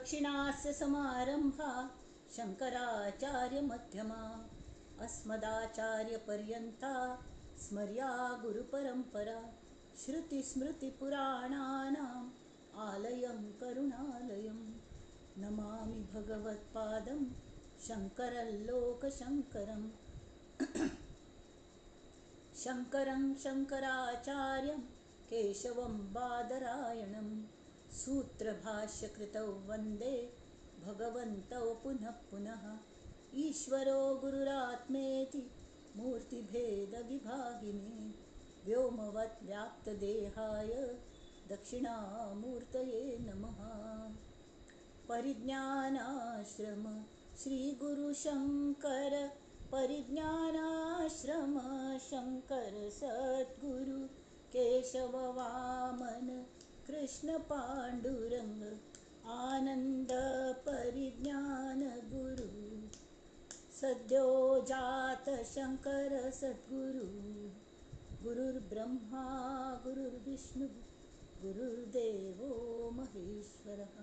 दक्षिणास्य समारंभा शंकराचार्यमध्यमा अस्मदाचार्यपर्यन्ता स्मर्या गुरुपरंपरा श्रुतिस्मृतिपुराणानाम् आलयं करुणालयं नमामि भगवत्पादं शंकरं लोकशंकरं शंकरं शंकराचार्यं केशवं बादरायणं सूत्रभाष्यकृतौ वन्दे भगवन्तौ पुनः पुनः ईश्वरो गुरुरात्मेति मूर्तिभेदविभागिने व्योमवद्व्याप्तदेहाय दक्षिणामूर्तये नमः। परिज्ञानाश्रम श्रीगुरुशंकर परिज्ञानाश्रम शंकर सद्गुरु केशव वामन कृष्ण पांडुरंग आनंद परिज्ञान गुरु सद्यो जात शंकर सद्गुरु गुरुर्ब्रह्मा गुरुर्विष्णु गुरुर्देवो महेश्वरः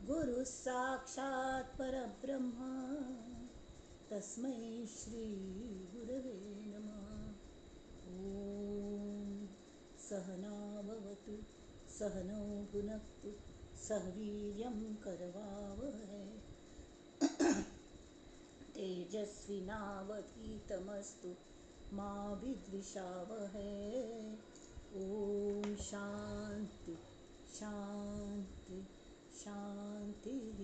गुरुः साक्षात् परब्रह्म तस्मै श्री गुरवे नमः। ॐ सहना भवतु सहनौ भुनक्तु सह वीर्यं करवावहै तेजस्विनावधीतमस्तु मा विद्विषावहै। ॐ शान्ति शान्ति शान्तिः।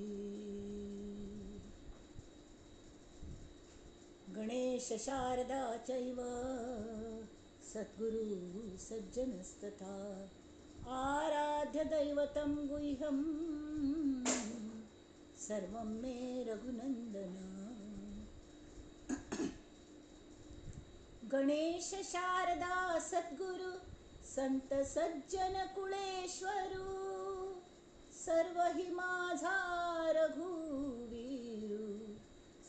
गणेश शारदा चैव सद्गुरु सज्जनस्तथा आराध्य दैवतं गुह्यं सर्वं मे रघुनन्दन। गणेश शारदा सद्गुरु संत सज्जन कुळेश्वरू सर्व हि माझा रघुवीरू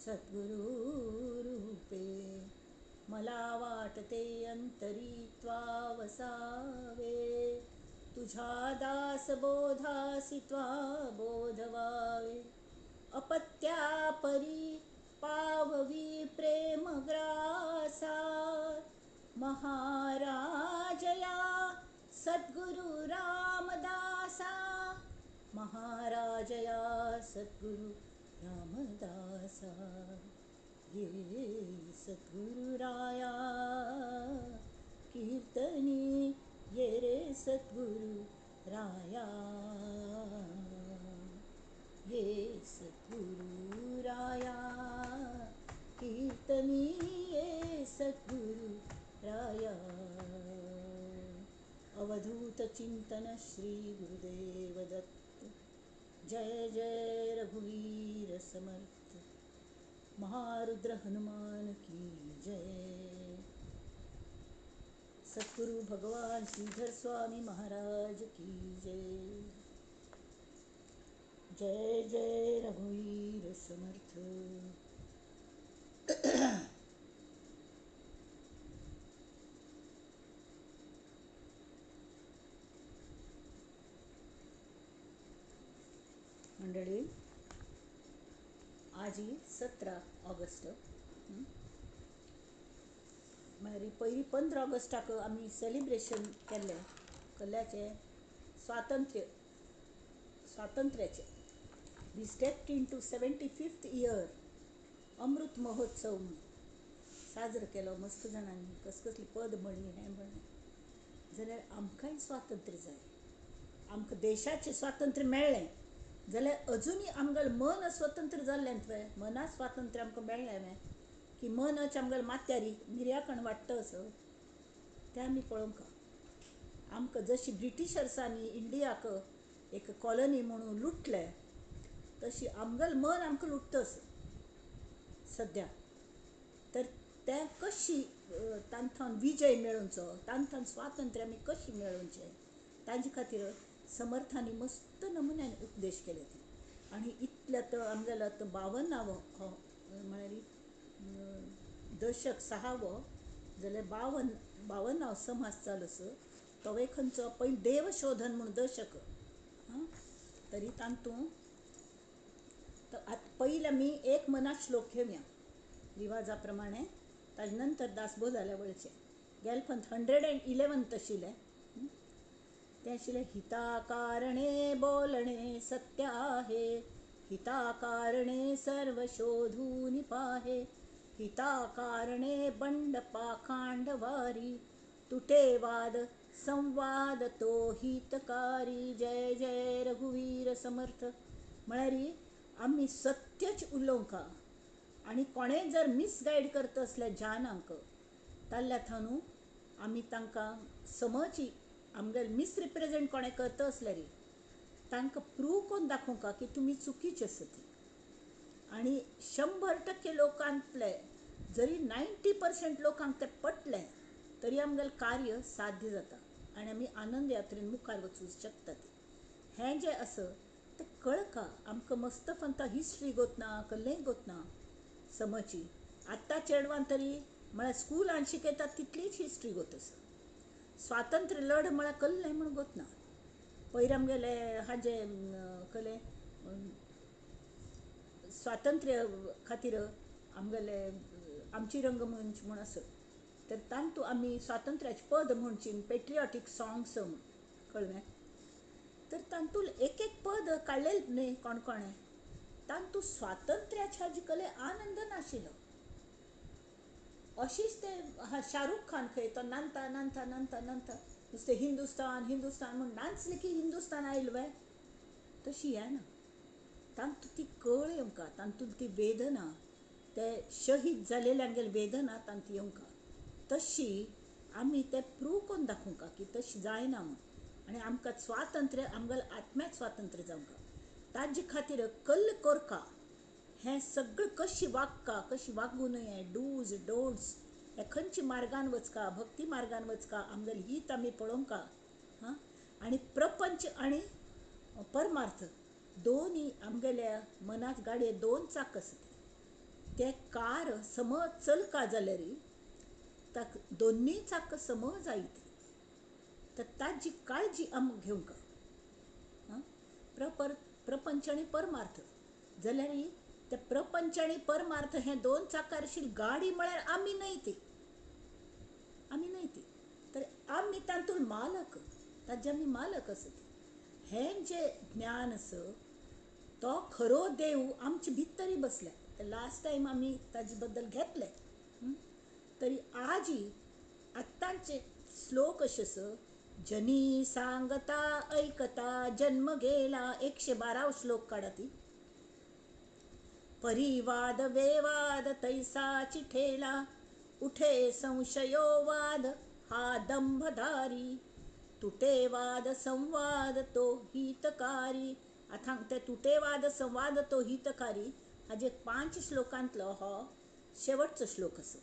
सद्गुरु रूपे मला वाटते अंतरी त्वा वसावे तुझा दास बोधासी त्वा बोधवावे अपत्या परी पाववी प्रेम ग्रासा महाराजया सद्गुरु रामदासा महाराजया सद्गुरु रामदासा ये सद्गुरु राया कीर्तनी ये रे सद्गुरु राया ये सद्गुरु राया कीर्तनी ये सद्गुरु राया। अवधूत चिंतन श्री गुरुदेव दत्त। जय जय रघुवीर समर्थ महारुद्र हनुमान की जय। सद्गुरु भगवान श्रीधर स्वामी महाराज की जय। जय जय रघुवीर समर्थ। मंडळी, आज 17 ऑगस्ट मारी पहिली 15 ऑगस्टाक आम्ही सेलिब्रेशन केल्ल्याचे स्वातंत्र्याचे we stepped into 75th year Amrit Mahotsav साजरो केलो मस्त जाणांनी कसली पद म्हणी हें म्हणी जाल्यार आमकांय स्वातंत्र्य जाय आमकां देशाचें स्वातंत्र्य मेळ्ळें जाल्यार अजुनूय आमगेलें मन स्वतंत्र जाल्लें तुवें मना स्वातंत्र्य आमकां मेळ्ळें हांवें की मनच आमगेलें माथ्यारी मिर्याकण वाडटा असो तें आमी पळोवंक आमकां जशी ब्रिटिशर्सांनी इंडियाक एक कॉलनी म्हणून लुटले तशी आमगेलें मन आमकां लुटतस सद्या तर तें कशी तांथान विजय मेळोवचो तांथान स्वातंत्र्य आमी कशी मेळोवचें ताजे खातीर समर्थांनी मस्त नमुन्यान उपदेश केले आनी इतल्या तो आमगेलो तो 52वो म्हळ्यार दशक 6वो जाल्यार 52 समास चालूस तो खंयचो पयलीं देवशोधन म्हूण दशक तरी तातूंत तर आता पहिलं मी एक मनात श्लोक घेऊया रिवाजाप्रमाणे, ताजे नंतर दासबो जाल्या वळचे गेलपंत 111 तशिले. ते आशिल्ले हिताकारणे बोलणे सत्य आहे, हिताकारणे सर्व शोधून पाहे, हिताकारणे बंड पाखांड वारी, तुटे वाद संवाद तो हितकारी. जय जय रघुवीर समर्थ. म्हळ्यार आमी सत्यच उलोवंका आनी कोणें जर मिसगायड करता असल्या जानांक ताल्ल्या थानू आमी तांकां समजी आमगेर मिसरिप्रेझेंट कोणें करता असले रे तांकां प्रूव करून दाखोवंका की तुमी चुकीचे आसा ती. आनी 100% लोकांतले जरी 90% लोकांक तें पटलें तरी आमगेलें कार्य साध्य जाता आनी आमी आनंद यात्रेन मुखार वचूंक शकता. हें जें आसा तें कळका आमकां मस्त फंत हिस्ट्री गोतना कसलेंय गोतना समजी. आत्तां चेडवान तरी म्हळ्यार स्कुलान शिकयतात तितलीच हिस्ट्री गोत आसा. स्वातंत्र्य लढ म्हळ्यार कसलें म्हूण गोतना. पयर आमगेले हाजे कले स्वातंत्र्य खातीर आमगेले आमची रंगमंच म्हूण आसा तर तांतू आमी स्वातंत्र्याचे पद म्हणची पेट्रिऑटीक सॉंग्स कळ्ळें. तर तांतूल एक एक पद काडलेलें न्ही कोण कोणें तांतू स्वातंत्र्याच्या हाजे कले आनंद नाशिल्लो. अशीच ते शाहरुख खान खंय तो नाचता नाचता नाचता नाचता नुस्तें हिंदुस्तान हिंदुस्तान म्हूण नाचलें की हिंदुस्तान आयलें वय तशी हें ना. तांतू ती कळ येवंका, तांतूल ती वेदना, ते शहीद जालेल्यांगेली वेदना तांत येवंका. तशी आमी तें प्रूव करून दाखोवंका की तशी जायना म्हूण. आनी आमकां स्वातंत्र्य आमगेलें आत्म्याक स्वातंत्र्य जावंका ताजे खातीर कल्ल करका. हें सगळें कशी वागका कशी वागूं नये, डूज डोंट्स, हे खंयच्या मार्गान वचका, भक्ती मार्गान वचका, आमगेलें हीत आमी पळोवंका. हां आनी प्रपंच आनी परमार्थ दोनी आमगेल्या मनात गाडये दोन चाक आसात. ते कार समज चलका जाल्यार ताका दोनूय चाक सम जायत तर ताजी काळजी आमकां घेवंका. प्रपंच आनी परमार्थ जाल्यार ते प्रपंच आनी परमार्थ हे दोन चाकार आशिल्ली गाडी म्हळ्यार आमी न्हय ती. आमी न्हय ती तर आमी तांतूल मालक, ताजे आमी मालक आसात. हें जें ज्ञान आसा तो खरो देव आमचे भितरी बसल्या. लास्ट टायम आमी ताजे बद्दल घेतलें. तरी आजी आत्तांचे श्लोक अशे आसा, जनी सांगता ऐकता जन्म गेला. 112 श्लोक काढा ती. परिवाद वेवाद तैसाची ठेला, उठे संशयो वाद हा दंभधारी, तुटे वाद संवाद तो हितकारी. आता ते तुटे वाद संवाद तो हितकारी हाजे 5 श्लोकांतलो हो शेवटचो श्लोक आसा.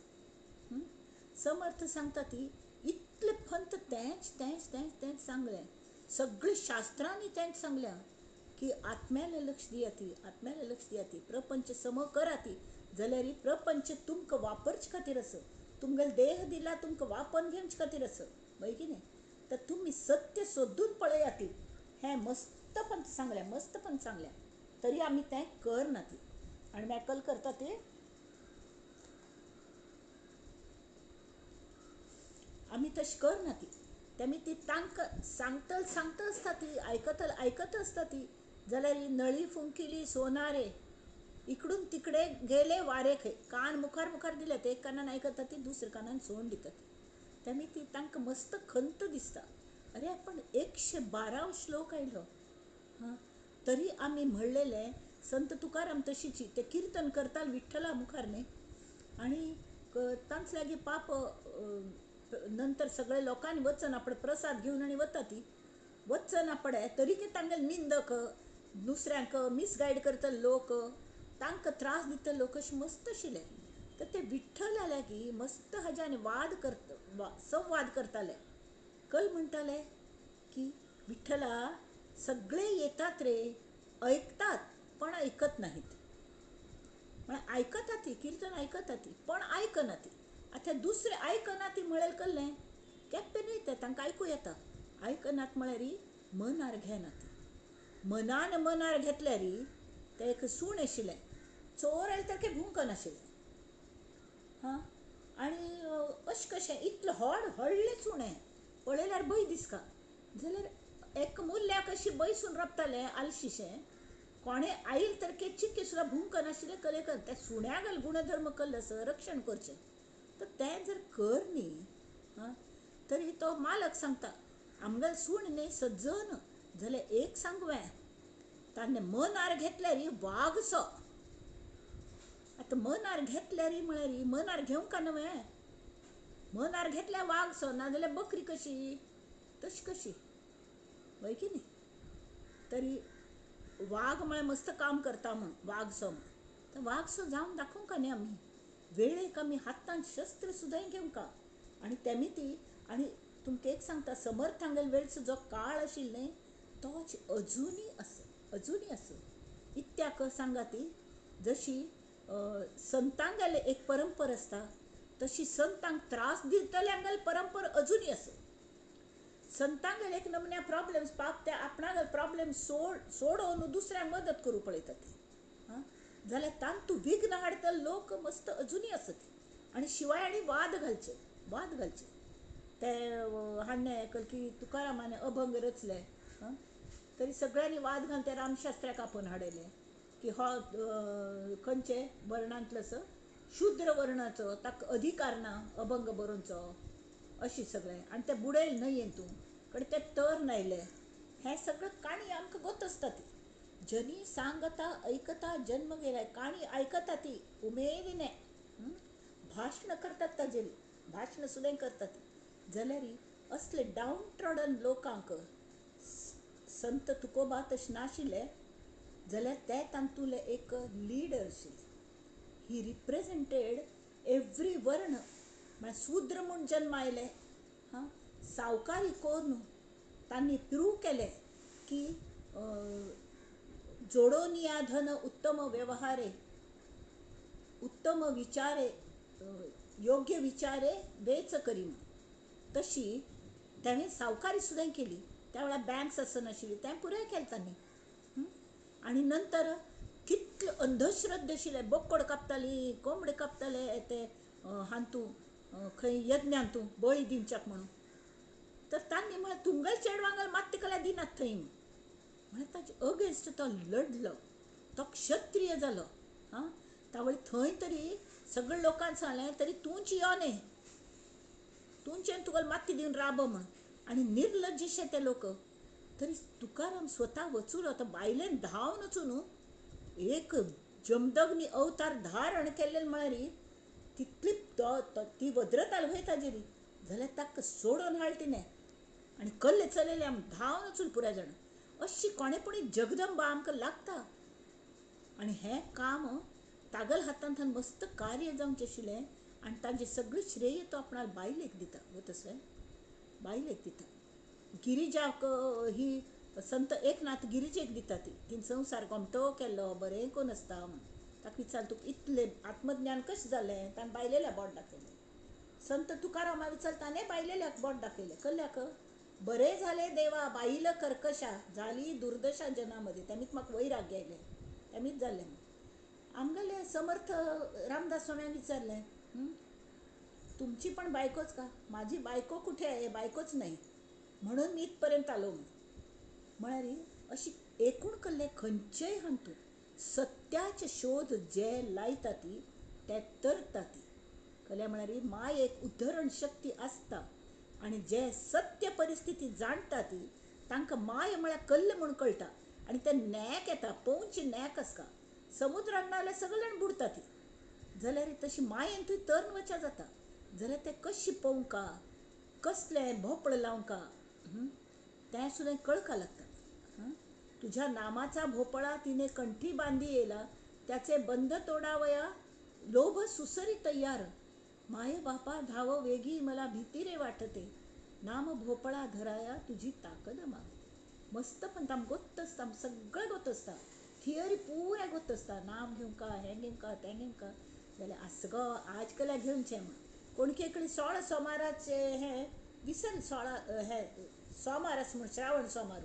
समर्थ सांगता ती इतले फंत तेंच तेंच तेंच तेंच सांगलें. सगळी शास्त्रांनी तेंच सांगल्या की आत्म्याला लक्ष दिया ती, आत्म्याला लक्ष दिया ती, प्रपंच सम करा ती. जाल्यार प्रपंच तुमकां वापरचे खातीर आसा, तुमगेलो देह दिला तुमकां वापरून घेवचे खातीर आसा, वय की न्ही. तर तुमी सत्य सोदून पळया ती. हें मस्त पंत सांगल्या, मस्त पंत सांगल्या. तरी आमी तें करना ती आनी मेकल करता ती. आमी तशें करना ती. तेमी ती तांकां सांगतल सांगता आसता ती, आयकतल आयकत आसता ती. जाल्यार नळी फुंकिली सोनारे, इकडून तिकडे गेले वारे खंय. कान मुखार मुखार दिले ते एक कानान आयकता ती, दुसऱ्या कानान सोडून दिता ती. तेमी ती तांकां मस्त खंत दिसता. अरे आपण 112 श्लोक आयलो. तरी आमी म्हणलेलें संत तुकाराम तशीची ते कीर्तन करताले विठ्ठला मुखार न्ही. आनी तांच लागीं पाप नंतर सगळे लोकांनी वचना पडे प्रसाद घेवन आनी वता ती. वचना पडे तरी ते तांगेले निंदक, दुसऱ्यांक मिसगायड करता लोक, तांकां त्रास दिता लोक अशें मस्त आशिल्ले. तर ते विठ्ठला लागीं मस्त हाज्यान वाद करता, संवाद करताले. कल म्हणटाले की विठ्ठला सगळे येतात रे, ऐकतात पण ऐकत नाहीत. म्हळ्यार आयकता ती कीर्तन आयकता ती पण आयकना ती. आतां दुसरे आयकना ती म्हळ्यार कल्लें केप्पे न्ही ते, तांकां आयकूं येता. आयकनात म्हळ्यार मनार घेना ती. मनार घेतल्यार ते एक सूण आशिल्लें, चोर आयले तर भूंक नाशिल्लें. हां, आनी अशें कशें इतलें व्हडलें सुणें पळयल्यार भंय दिसता. जाल्यार एक मुल्ल्याक अशी बैसून रपतालें आलशीशें. कोणें आयल तर चिक्के सुद्दां भूंक नाशिल्लें. कलेकर त्या सुण्यागल गुणधर्म कल्ले संरक्षण करचें. तर तें जर कर न्ही, हां, तरी तो मालक सांगता आमगेल सूण न्ही सज्जन जाल्यार एक सांगवें, ताणें मनार घेतल्यार वागसो. आतां मनार घेतल्यार म्हळ्यार मनार घेवंक न्हय, मनार घेतल्यार वागसो, नाजाल्यार बकरी कशी तशी कशी, वय की न्ही. तरी वाघ म्हळ्यार मस्त काम करता म्हण वागसो म्हण. तर वागसो जावन दाखोवंक न्ही आमी. वेळेक आमी हातान शस्त्र सुद्दां घेवंक. आनी तेमी ती आनी तुमकां एक सांगता, समर्थांगेल वेळचो जो काळ आशिल्लो न्ही तोच अजुनी आसा. इत्याक सांगा ती, जशी संतांगेले एक परंपरा आसता तशी संतांक त्रास दितल्यांगेल परंपरा अजुनी आसा. संतांगेल एक नमन्या प्रॉब्लेम्स पाप ते आपणागेल प्रॉब्लेम सोडोवन दुसऱ्यांक मदत करूं पळयता ती. हां, जाल्यार तांतू विघ्न हाडटल लोक मस्त अजुनी आसत. आनी शिवाय आनी वाद घालचे. ते हाडणे की तुकारामाने अभंग रचले. तरी सगळ्यांनी वाद घालून ते रामशास्त्र्याक आपोवन हाडले की हो खंयचे वर्णांतलो आसा, शुद्र वर्णाचो, ताका अधिकार ना अभंग बरोवचो अशी सगळें. आनी ते बुडयले न्हय हितून कडे ते तर नायले. हें सगळं काणी आमकां गोत आसता ती. जनी सांगता ऐकता जन्म गेलाय. काणी आयकता ती उमेदीने, भाशण करतात ताजेर, भाशण सुद्दां करतात. जाल्यार असले डावन ट्रॉडन लोकांक संत तुकोबा तशें नाशिल्ले जाल्यार ते तांतुले एक लिडर आशिल्ले. ही रिप्रेझेंटेड एवरी वर्ण. म्हळ्यार शूद्र म्हूण जल्म आयले, हां, सावकारी करून तांणी प्रूव केलें की जोडोनिया धन उत्तम व्यवहारे, उत्तम विचारे, योग्य विचारे वेच करी म्हण. तशी तांणी सावकारी सुद्दां केली. त्या वेळार बँक्स आसनाशिल्ली, तें पुराय केलें तांणी. आनी नंतर कितले अंधश्रद्धा आशिल्ले. बोकड कापतालीं, कोंबडे कापताले ते हातू खंय यज्ञांतू बळी दिवच्याक म्हणून. तर तांणी म्हळ्यार तुमगेल चेडवांगेल मात्ते कल्यार दिनात थंय म्हळ्यार ताचे अगेन्स्ट तो लढलो. तो क्षत्रिय जालो. हां, तावळी थंय तरी सगळे लोकांक सांगलें तरी तूंच यो न्ही, तुमचें तुगेल मात्ती दिवन राब म्हण. आनी निर्लज्जशे ते लोक. तरी तुकाराम स्वता वचून तो बायलेन धांवन वचून एक जमदग्नी अवतार धारण केल्ले म्हळ्यार तितली ती वद्रताल वय ताजेर. जाल्यार ताका सोडून हाडली तिणें आनी कल्ले चलयले आमी धांवन वचून पुराय जाण. अशी कोणेपणी जगदंबा आमकां लागता. आनी हें काम तागेल हातांतल्यान मस्त कार्य जावचें आशिल्लें. आनी ताजें सगळें श्रेय तो आपणा बायलेक दिता. वतसर बायलेक दिता. गिरिजाक ही संत एकनाथ गिरिजेक दिता ती. तिन संवसार घोमटो केल्लो, बरें कोन्न आसता म्हण. ताका विचार तुका इतलें आत्मज्ञान कशें जालें, ताणें बायलेल्या बोट दाखयलें. संत तुकारामा विचार ताणें बायलेल्याक बोट दाखयलें. कल्ल्याक बरें जालें देवा, बाईल कर्कशा झाली दुर्दशा जनामध्ये. तेमीच म्हाका वैराग्य आयलें, तेमीच जाल्लें. आमगेले समर्थ रामदास स्वाम्यान विचारलें, तुमची पण बायकोच का? माझी बायको कुठे आहे? बायकोच नाही म्हणून मी इथपर्यंत आलो. म्हळ्यार अशी एकूण कल्ले खंयचेय हातून सत्याचे शोध जे लायता ती ते तरता ती. कल्या म्हळ्यार माय एक उद्धरण शक्ती आसता. आनी जे सत्य परिस्थिती जाणटा ती तांकां माय म्हळ्यार कल्ले म्हूण कळटा. आनी ते नॅक येता, पोवची नॅक आसता. समुद्राक नाल्यार सगळे जाण बुडता ती. जाल्यार तशी मायेन थंय तरण वचा जाता. जाल्यार ते कशी पोवंका, कसलें भोपळ लावंका, तें सुद्दां कळका लागता. तुझ्या नामाचा भोपळा तिने कंठी बांधी येला, त्याचे बंध तोडावया लोभ सुसरी तय्यार. माय बापा धाव वेगी मला भीती रे वाटते, नाम भोपळा धराया तुझी ताकद मागते. मस्त पण ताम गोत्त आसता, सगळें गोत्त आसता. थियरी पुऱ्या गोत्त आसता. नाम घेवंका, हें घेवंका, तें घेवंका. जाल्यार आसगो आज कल्या घेवचें म्हण. कोणके कडेन 16 सोमाराचे हें विसन 16 हें सोमार आसा म्हण, श्रावण सोमार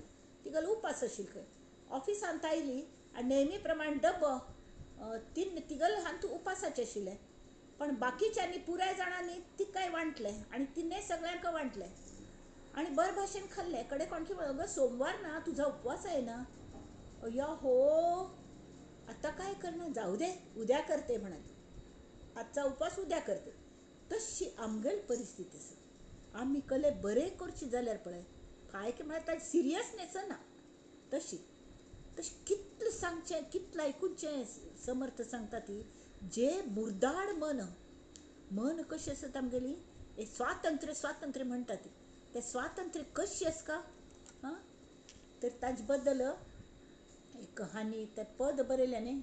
तिगेलो उपास आशिल्लो खंय. ऑफिसांत आयली आनी नेहमी प्रमाण डब्बो तिगल हांव तूं उपासाचें आशिल्लें, पण बाकीच्यांनी पुराय जाणांनी तिकाय वांटलें आनी तिणें सगळ्यांक वांटलें आनी बरे भाशेन खाल्लें. कडे कोणकी म्हणलो, अगं सोमवार ना, तुझा उपवास आहे ना? अय्या हो, आता काय करणार, जाऊ दे, उद्या करते म्हणत. आजचा उपवास उद्या करते. तशी आमगेल परिस्थिती आसा. आमी कले बरे करचे जाल्यार पळय, काय की म्हळ्यार ताजी सिरियसनेस ना. तशी तशी कितलें सांगचें, कितलें आयकुचें. समर्थ सांगता ती, जे मुर्दाड मन कशी आसता आमगेली, स्वातंत्र्य स्वातंत्र्य म्हणटा ती, ते स्वातंत्र्य कशी आसता हां. तर ताजे बद्दल एक कहानी, ते पद बरयलें न्ही.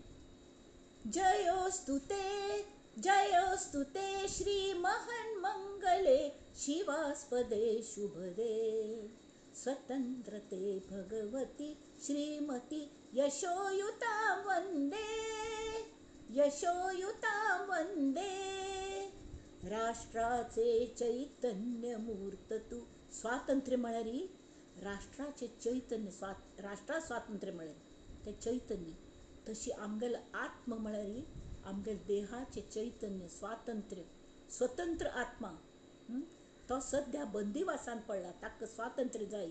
जयोस्तु ते श्री महन मंगले शिवास्पदे शुभदे स्वतंत्रते भगवती श्रीमती यशोयुता वंदे राष्ट्राचे चैतन्य मूर्त तू. स्वातंत्र्य म्हळ्यार राष्ट्राचे चैतन्य, राष्ट्रा स्वातंत्र्य म्हळ्यार ते चैतन्य. तशी आमगेल आत्म म्हळ्यार आमगेल देहाचे चैतन्य, स्वातंत्र्य, स्वतंत्र आत्मा. तो सध्या बंदिवासान पडला, ताका स्वातंत्र्य जाय.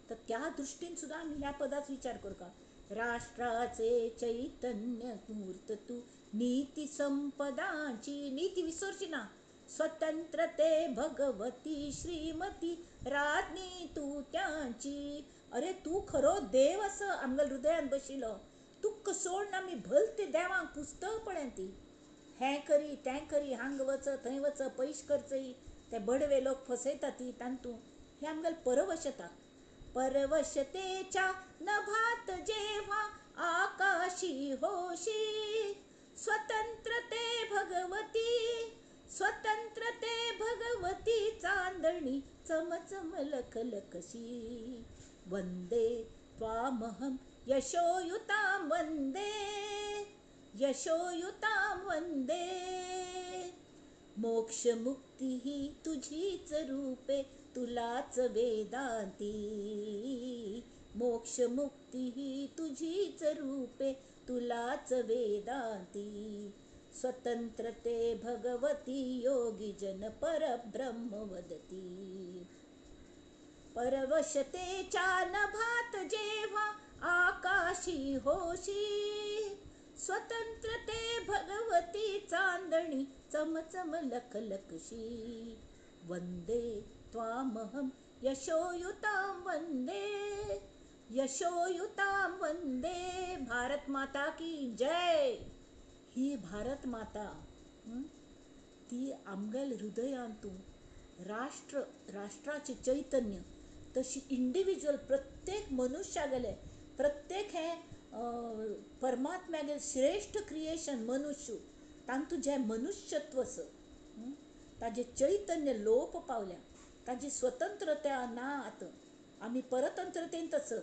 तर त्या दृश्टीन सुद्दां आमी ह्या पदाचो विचार करता. राष्ट्राचे चैतन्य मूर्त तू, नीती संपदाची, नीती विसरची ना, स्वतंत्रते भगवती श्रीमती राज्ञी तू त्यांची. अरे तू खरो देव असं आमगेल हृदयान बशिलो. तुक्क सोड ना, मी भलते देवांक पुस्तक पळय ती, हें करी तें करी, हांग वच थंय वच, पयशे खर्चय, ते बडवे लोक फसयता ती तांतू. हे आमगेल परवशता. परवशतेच्या नभात जेव्हा आकाशी होशी, स्वतंत्रते भगवती चांदणी चमचम लखलखशी. वंदे त्वामहं यशोयुतां वंदे. मोक्ष मुक्ती ही तुझीच रूपे, तुलाच वेदांती. मोक्ष मुक्ती ही तुझीच रूपे, तुलाच वेदांती. स्वतंत्रते भगवती योगी जन परब्रह्म वदती. परवशतेच्या नभात जेव्हा आकाशी होशी, स्वतंत्रते भगवती चांदणी चमचम लखलखशी. वंदे त्वामहं यशोयुतां वंदे. भारत माता की जय. ही भारत माता ती आमगेल हृदयांतून राष्ट्राचे चैतन्य, तशी इंडिविज्युअल प्रत्येक मनुष्यागेले, प्रत्येक हे परमात्म्यागे श्रेष्ठ क्रिएशन मनुष्य, तांतू जे मनुष्यत्व ताजे चैतन्य लोप पावल्या, ताजी स्वतंत्रता ना. आतां आमी परतंत्रतेन तसं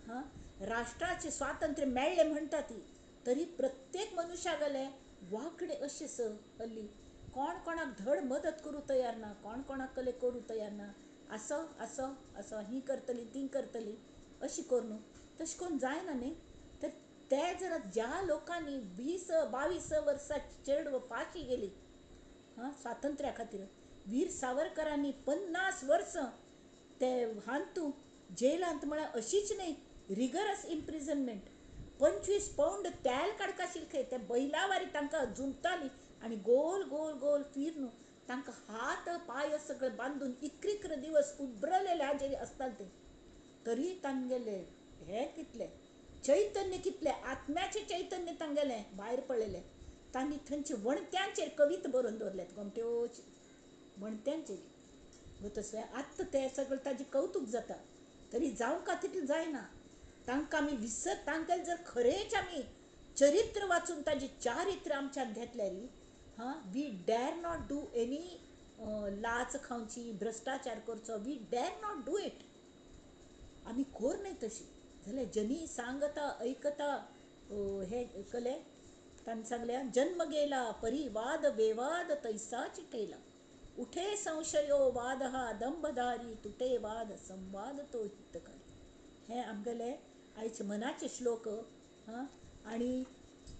हां, राष्ट्राचे स्वातंत्र्य मेळ्ळें म्हणटा ती, तरी प्रत्येक मनशागेले वांकडे अशें हल्ली. कोण कोणाक धड मदत करूं तयार ना, कोण कोणाक कले करूं तयार ना. असो ही करतली ती करतली अशी करून तशें करून जायना न्ही. तर ते जर ज्या लोकांनी 20-22 वर्सांची चेडूं फाशी गेली स्वातंत्र्या खातीर, वीर सावरकरांनी 50 वर्सां ते हांतू जेलांत, म्हळ्यार अशीच न्ही, रिगरस इम्प्रिजनमेंट. 25 पावंड तेल काडकाशिल्लें खंय, ते बैलावारी तांकां झुंपताली आनी गोल गोल गोल फिरून तांकां हात पांय सगळें बांदून इकरिकर दिवस उब्रलेले हाजेर आसताले ते. तरी तांगेले हे कितले चैतन्य, कितले आत्म्याचे चैतन्य तांगेलें भायर पडलेलें. तांणी थंयचे वणट्यांचेर कविता बरोवन दवरल्यात, गोमट्योची वणट्यांचेर. गो तसलें आत्तां ते सगळें ताजें कौतूक जाता, तरी जावंक तितलें जायना. तांकां आमी तांगेलें जर खरेंच आमी चरित्र वाचून ताजें चारित्र आमच्यान घेतल्यार we dare not do any लाच खावची, भ्रश्टाचार करचो, we dare not do it. आमी खोर न्हय तशी जाल्यार जनी सांगता ऐकता हे कले. तांणी सांगल्या, जन्म गेला परिवाद वेवाद तैसा चिटेला, उठे संशयो वाद हा दंभधारी, तुटे वाद संवाद तो हितकारी. हे आमगेले आयचे मनाचे श्लोक आणि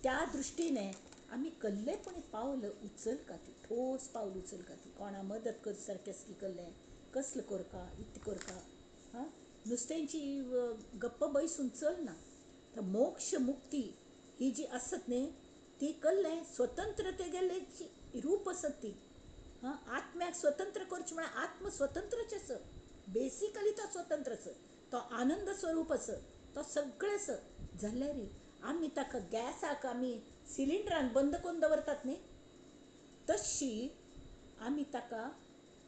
त्या दृष्टीने आम्ही कल्लेपणी पावलं उचल का ती ठोस पावलं उचल का ती कोणा मदत कर सारकें की कल्लें कसलं करका इतलें करका हां नुसत्यांची गप्प बैसून चल ना तर मोक्ष मुक्ती ही जी असत न्ही ती कल्लें स्वतंत्र तेगेलेची रूप असत ती हां आत्म्याक स्वतंत्र करचें म्हळ्यार आत्म स्वतंत्रच आस बेसिकली तो स्वतंत्र आस तो आनंद स्वरूप आस तो सगळें आस जाल्यार आमी ताका गॅसाक आमी सिलिंडरान बंद करून दवरतात न्ही तशी आमी ताका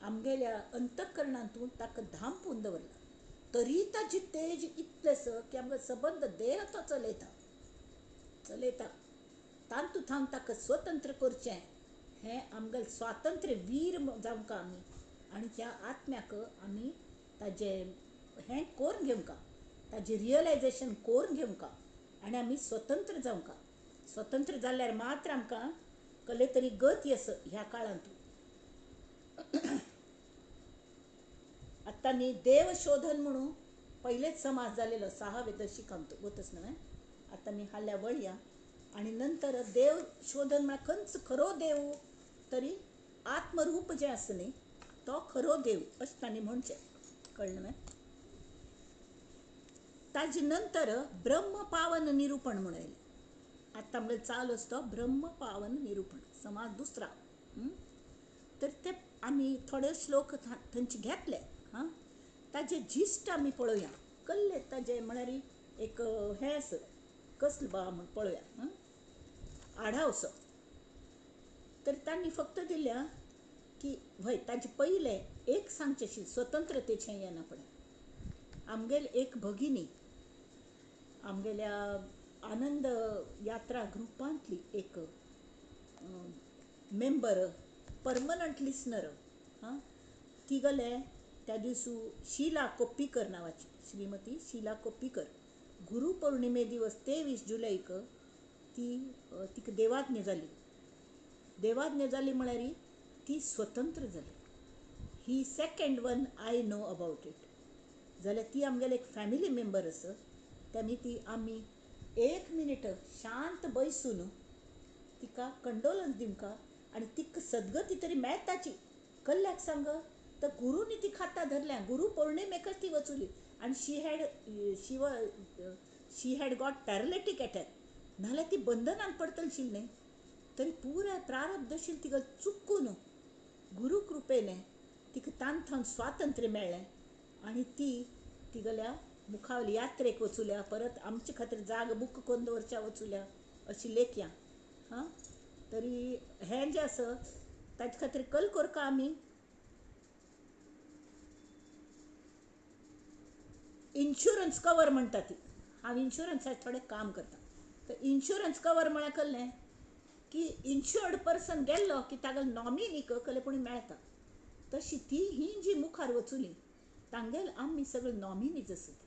आमगेल्या अंतकरणांतून ताका धांपून दवरला तरी ताची तेज इतलें आस की आमचो सबंद देह तो चलयता तांतून ताका स्वतंत्र करचें हें आमगेलें स्वातंत्र्य वीर जावंक आमी आनी त्या आत्म्याक आमी ताजें हें करून घेवंक ताजें रियलायजेशन करून घेवंक आनी आमी स्वतंत्र जावंक स्वतंत्र जाल्यार मात्र आमकां कसले तरी गती आस ह्या काळांत आत्तां न्ही देव शोधन म्हणून पयलेच समाज जालेलो 6 वेदशिकांत वतच न्हय आतां आमी हाल्या वळया आणि नंतर देव शोधन म्हळ्यार खंयच खरो देव तरी आत्मरूप जें आसा न्ही तो खरो देव अशें तांणी म्हणचें कळ्ळें न्हय ताजे नंतर ब्रह्म पावन निरूपण म्हणून येयलें आतां आमगेलो चालू आसा तो ब्रह्म पावन निरूपण समाज दुसरा तर ते आमी थोडे श्लोक थंयचे घेतले हां ताजे जिस्ट आमी पळोवया कसले ताजे म्हळ्यार एक हें आस कसलो बा म्हण पळोवया आढावसो तर तांणी फक्त दिल्या की हय ताजे पयले एक सांगचें स्वतंत्रतेचें येना पळय आमगेली एक भगिनी आमगेल्या आनंद यात्रा ग्रुपांतली एक मेंबर परमनंट लिसनर हां तिगले त्या दिसू शीला कोप्पीकर नांवाची श्रीमती शीला कोप्पीकर गुरुपौर्णिमे दिवस 23 जुलैक तिका देवाज्ञ जाली म्हळ्यार ती स्वतंत्र जाली ही second one I know about it जाल्यार ती आमगेले एक फॅमिली मेंबर आसा त्यांनी ती आमी 1 मिनीट शांत बैसून तिका कंडोलन्स दिवंक आनी तिका सद्गती तरी मेळताची कल्ल्याक सांग तर गुरुनी ती खाता धरल्या गुरु पौर्णिमेकच ती वचुली आनी शी हॅड गॉट पॅरालिटीक अटॅक नाल्यार ती बंधनान पडतलशील न्ही तरी पुराय प्रारब्धशील तिका चुकून गुरु कृपेने तिका तांथावन स्वातंत्र्य मेळ्ळें आनी ती तिगल्या मुखावली यात्रेक वचुल्या परत आमचे खातीर जाग बूक करून दवरच्या वचुल्या अशी लेखया हां तरी हें जें आसा ताजे खातीर कल करता आमी इन्शुरन्स कवर म्हणटा ती हांव इन्शुरन्साचें थोडें काम करता तर इन्शुरन्स कवर म्हळ्यार कसलें की इन्शुर्ड पर्सन गेल्लो की ताका नॉमिनीक कसलेपणी मेळटा तशी ती ही जी मुखार वचुली तांगेल आमी सगळे नॉमिनीज आसात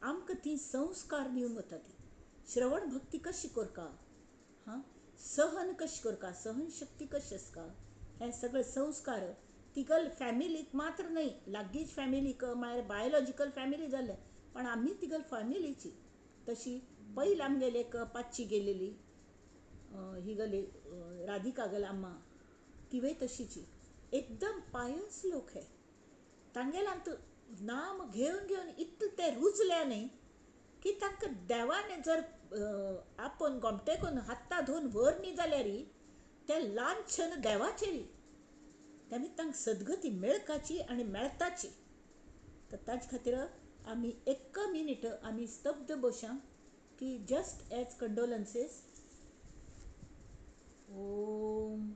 आमकां ती संस्कार दिवन वता ती श्रवण भक्ती कशी करता हां सहन कशी करता सहन शक्ती कशी आसता हे सगळे संस्कार तिगल फॅमिलीक मात्र न्हय लागींच फॅमिलीक म्हळ्यार बायोलॉजिकल फॅमिली जाल्ले पण आमी तिगल फॅमिलीची तशी पयली आमगेली एक पांचशी गेलेली ही गली राधिका गल अम्मा तिवय तशीची एकदम पायस लोक हे तांगेला नाम घेवन घेवन इतले ते रुजले न्ही की तांकां देवान जर आपण गोमटे करून हात्ता धरून व्हर न्ही जाल्यार ते लांछन देवाचेर तेमी तांकां सद्गती मेळकाची आनी मेळताची तर ताजे खातीर आमी 1 मिनीट आमी स्तब्ध बसया की जस्ट एज कंडोलन्सीस ओम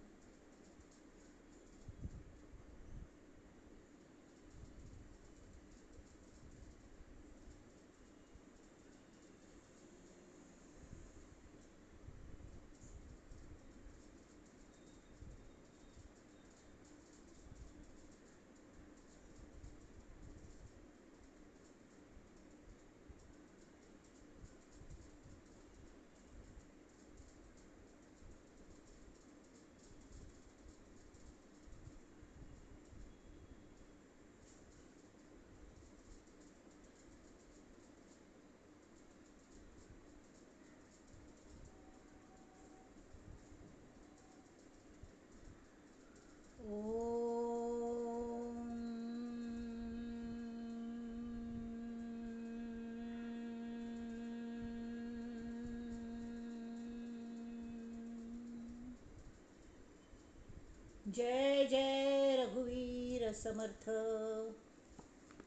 जय जय रघुवीर समर्थ.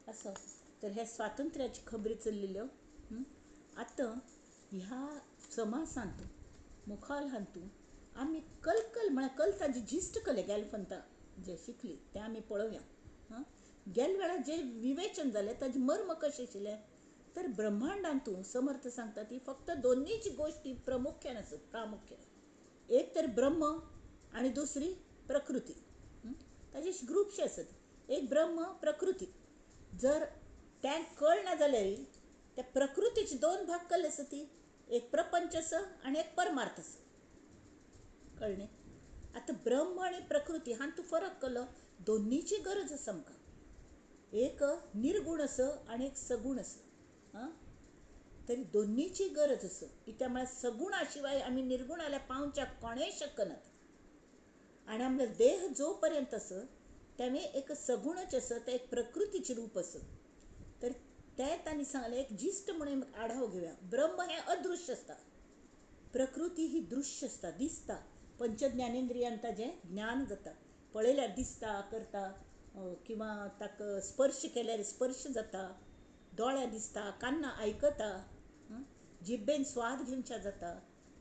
असं तर ह्या स्वातंत्र्याची खबरी चललेल्यो. आता ह्या समासांतू मुखाल हांतू आम्ही कलकल म्हळ्यार कल ताजी झिस्ट कले गेलफंता जे शिकली ते आम्ही पळोवया. हां, गेल वेळार जे विवेचन जालें ताजे मर्म कशें आशिल्लें तर ब्रह्मांडांतू समर्थ सांगता ती फक्त दोनीच गोश्टी प्रामुख्यान एक तर ब्रह्म आणि दुसरी प्रकृती. ताजे ग्रुपशे आसत. एक ब्रह्म प्रकृती. जर त्यांक कळना जाल्यार त्या प्रकृतीचे दोन भाग केले आसती. एक प्रपंच आसा आणि एक परमार्थ आसा. कळ्ळें. आता ब्रह्म आणि प्रकृती हातूंत फरक केलो. दोनीची गरज आसा आमकां. एक निर्गुण आसा आणि एक सगुण आसा. तरी दोनीची गरज आसा. कित्याक म्हळ्यार सगुणा शिवाय आमी निर्गुणाल्या पावच्याक कोणेय शकनात. आणि आमगे देह जो पर्यंत आसा त्यावें एक सगुणच आसा ते एक प्रकृतीचे रूप आसा. तर ते तांणी सांगलें एक जिश्ट म्हणून आढावो घेवया. ब्रह्म हें अदृश्य आसता. प्रकृती ही दृश्य आसता, दिसता. पंच ज्ञानेंद्रियान ताजें ज्ञान जाता. पळयल्यार दिसता करता किंवा ताका स्पर्श केल्यार स्पर्श जाता. दोळ्या दिसता, कान्ना आयकता, जिब्बेन स्वाद घेवच्या जाता,